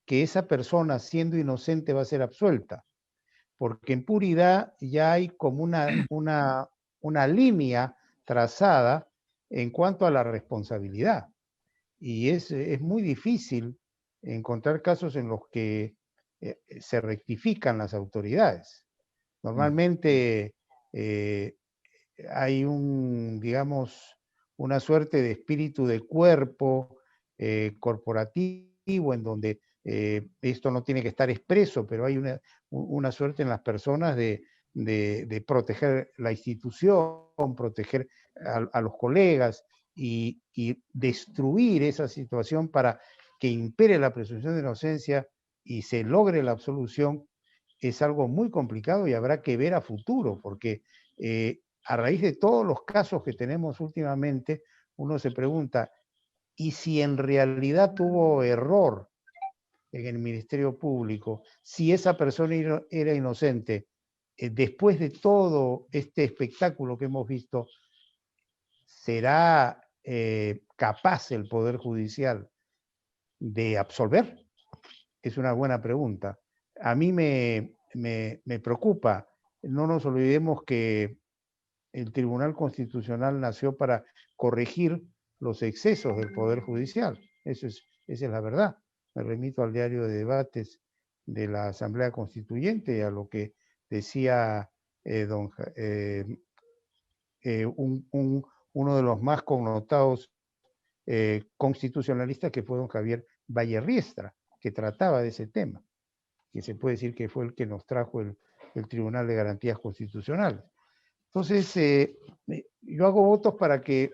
que esa persona, siendo inocente, va a ser absuelta? Porque en puridad ya hay como una línea trazada en cuanto a la responsabilidad. Y es muy difícil encontrar casos en los que se rectifican las autoridades. Normalmente hay digamos, una suerte de espíritu de cuerpo corporativo en donde esto no tiene que estar expreso, pero hay una suerte en las personas de proteger la institución, proteger a los colegas y destruir esa situación para que impere la presunción de inocencia y se logre la absolución, es algo muy complicado y habrá que ver a futuro, porque a raíz de todos los casos que tenemos últimamente, uno se pregunta, ¿y si en realidad tuvo error en el Ministerio Público? Si esa persona era inocente, después de todo este espectáculo que hemos visto, ¿será capaz el Poder Judicial de absolver? Es una buena pregunta. A mí me preocupa. No nos olvidemos que el Tribunal Constitucional nació para corregir los excesos del Poder Judicial. Esa es la verdad. Me remito al diario de debates de la Asamblea Constituyente y a lo que decía uno de los más connotados constitucionalistas, que fue don Javier Valle Riestra, que trataba de ese tema, que se puede decir que fue el que nos trajo el Tribunal de Garantías Constitucionales. Entonces, yo hago votos para que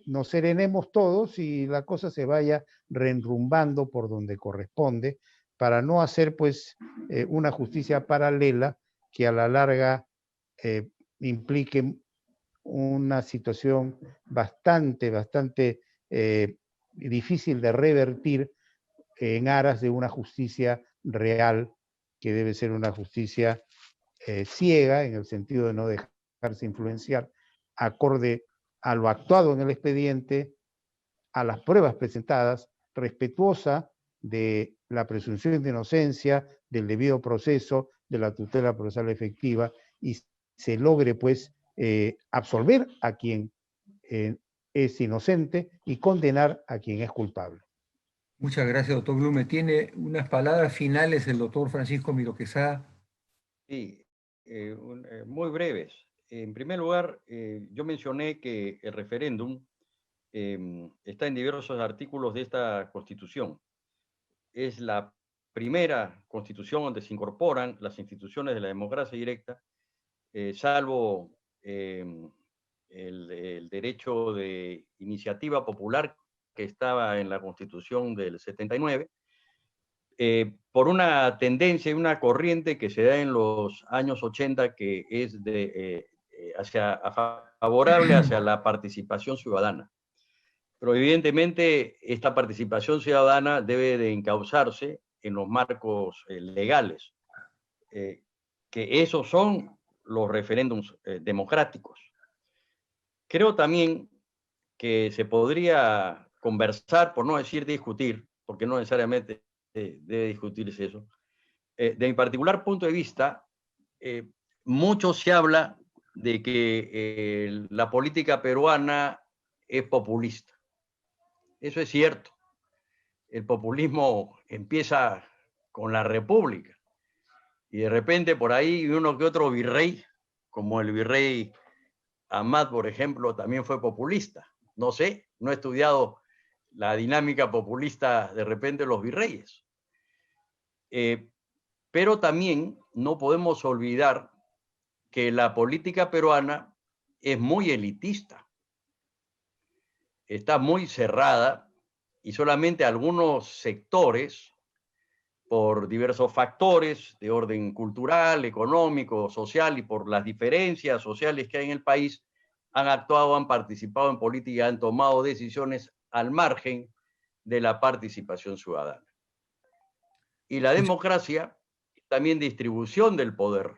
nos serenemos todos y la cosa se vaya reenrumbando por donde corresponde, para no hacer pues una justicia paralela que a la larga implique una situación bastante difícil de revertir en aras de una justicia real, que debe ser una justicia ciega, en el sentido de no dejarse influenciar, acorde a lo actuado en el expediente, a las pruebas presentadas, respetuosa de la presunción de inocencia, del debido proceso, de la tutela procesal efectiva, y se logre pues absolver a quien es inocente y condenar a quien es culpable. Muchas gracias, doctor Blume. Tiene unas palabras finales el doctor Francisco Miro Quesada. Sí, muy breves. En primer lugar, yo mencioné que el referéndum está en diversos artículos de esta Constitución. Es la primera Constitución donde se incorporan las instituciones de la democracia directa, salvo el derecho de iniciativa popular que estaba en la Constitución del 79, por una tendencia y una corriente que se da en los años 80 que es favorable hacia la participación ciudadana. Pero evidentemente esta participación ciudadana debe de encauzarse en los marcos legales, que esos son los referéndums democráticos. Creo también que se podría conversar, por no decir discutir, porque no necesariamente debe discutirse eso. De mi particular punto de vista, mucho se habla de que la política peruana es populista. Eso es cierto. El populismo empieza con la República. Y de repente por ahí uno que otro virrey, como el virrey Amat, por ejemplo, también fue populista. No sé, no he estudiado la dinámica populista de repente de los virreyes. Pero también no podemos olvidar que la política peruana es muy elitista. Está muy cerrada y solamente algunos sectores, por diversos factores de orden cultural, económico, social y por las diferencias sociales que hay en el país, han actuado, han participado en política, han tomado decisiones al margen de la participación ciudadana. Y la democracia también distribución del poder.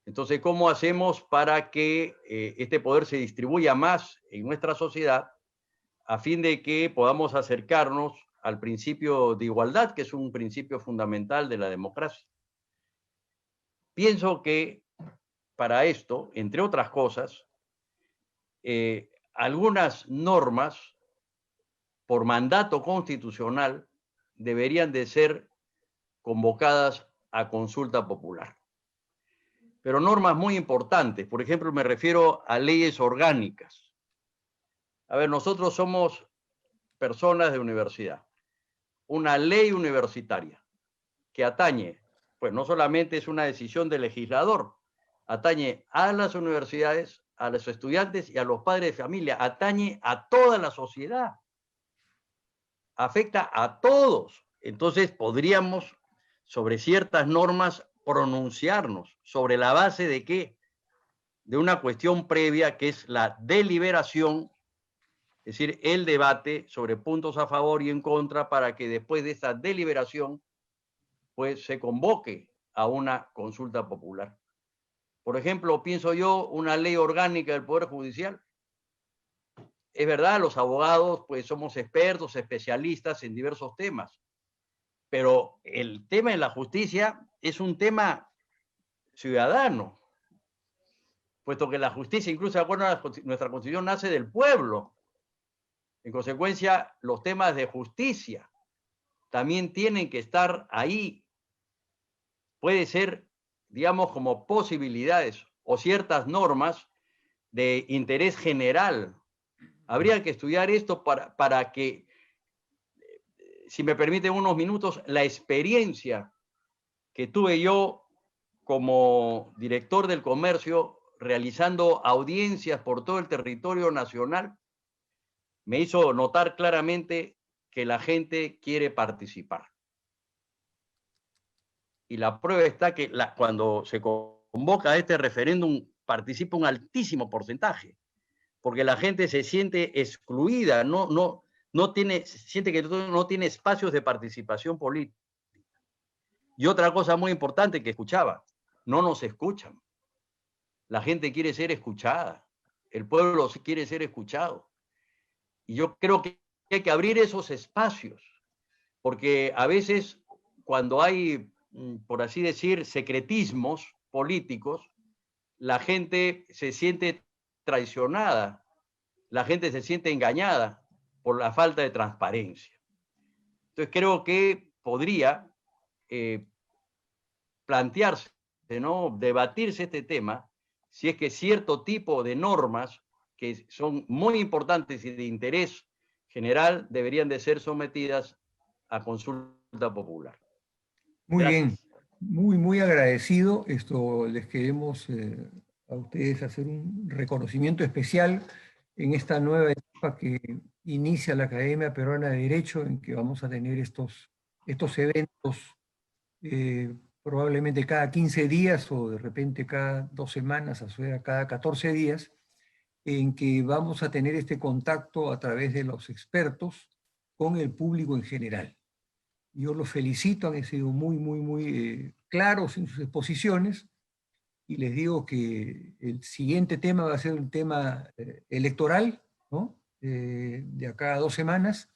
Entonces, ¿cómo hacemos para que este poder se distribuya más en nuestra sociedad a fin de que podamos acercarnos al principio de igualdad, que es un principio fundamental de la democracia? Pienso que para esto, entre otras cosas, algunas normas por mandato constitucional deberían de ser convocadas a consulta popular. Pero normas muy importantes, por ejemplo, me refiero a leyes orgánicas. A ver, nosotros somos personas de universidad. Una ley universitaria que atañe, pues no solamente es una decisión del legislador, atañe a las universidades, a los estudiantes y a los padres de familia, atañe a toda la sociedad, afecta a todos. Entonces podríamos, sobre ciertas normas, pronunciarnos sobre la base de qué, de una cuestión previa que es la deliberación, es decir, el debate sobre puntos a favor y en contra para que después de esa deliberación pues se convoque a una consulta popular. Por ejemplo, pienso yo, una ley orgánica del Poder Judicial. Es verdad, los abogados pues somos expertos, especialistas en diversos temas, pero el tema de la justicia es un tema ciudadano, puesto que la justicia, incluso de acuerdo a nuestra Constitución, nace del pueblo. En consecuencia, los temas de justicia también tienen que estar ahí. Puede ser, digamos, como posibilidades o ciertas normas de interés general. Habría que estudiar esto para que, si me permiten unos minutos, la experiencia que tuve yo como director del comercio realizando audiencias por todo el territorio nacional, me hizo notar claramente que la gente quiere participar. Y la prueba está que cuando se convoca este referéndum participa un altísimo porcentaje, porque la gente se siente excluida, siente que no tiene espacios de participación política. Y otra cosa muy importante que escuchaba, no nos escuchan. La gente quiere ser escuchada, el pueblo quiere ser escuchado. Y yo creo que hay que abrir esos espacios, porque a veces cuando hay, por así decir, secretismos políticos, la gente se siente traicionada, la gente se siente engañada por la falta de transparencia. Entonces creo que podría plantearse, ¿no?, debatirse este tema, si es que cierto tipo de normas que son muy importantes y de interés general deberían de ser sometidas a consulta popular. Muy Gracias. bien, muy agradecido. Les queremos a ustedes hacer un reconocimiento especial en esta nueva etapa que inicia la Academia Peruana de Derecho, en que vamos a tener estos eventos probablemente cada 15 días o de repente cada 2 semanas, o sea, cada 14 días, en que vamos a tener este contacto a través de los expertos con el público en general. Yo los felicito, han sido muy claros en sus exposiciones, y les digo que el siguiente tema va a ser un tema electoral, ¿no? De acá a 2 semanas,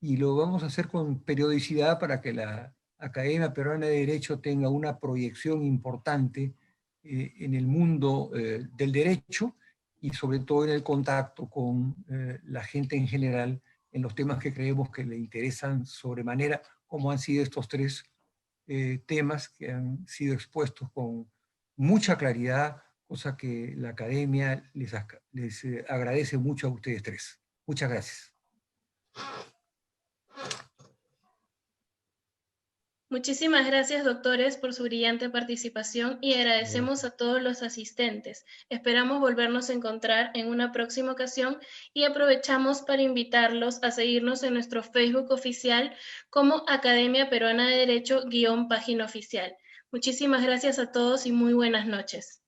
y lo vamos a hacer con periodicidad para que la Academia Peruana de Derecho tenga una proyección importante en el mundo del derecho, y sobre todo en el contacto con la gente en general en los temas que creemos que le interesan sobremanera, como han sido estos 3 temas que han sido expuestos con mucha claridad, cosa que la Academia les agradece mucho a ustedes 3. Muchas gracias. Muchísimas gracias, doctores, por su brillante participación y agradecemos a todos los asistentes. Esperamos volvernos a encontrar en una próxima ocasión y aprovechamos para invitarlos a seguirnos en nuestro Facebook oficial como Academia Peruana de Derecho _página oficial. Muchísimas gracias a todos y muy buenas noches.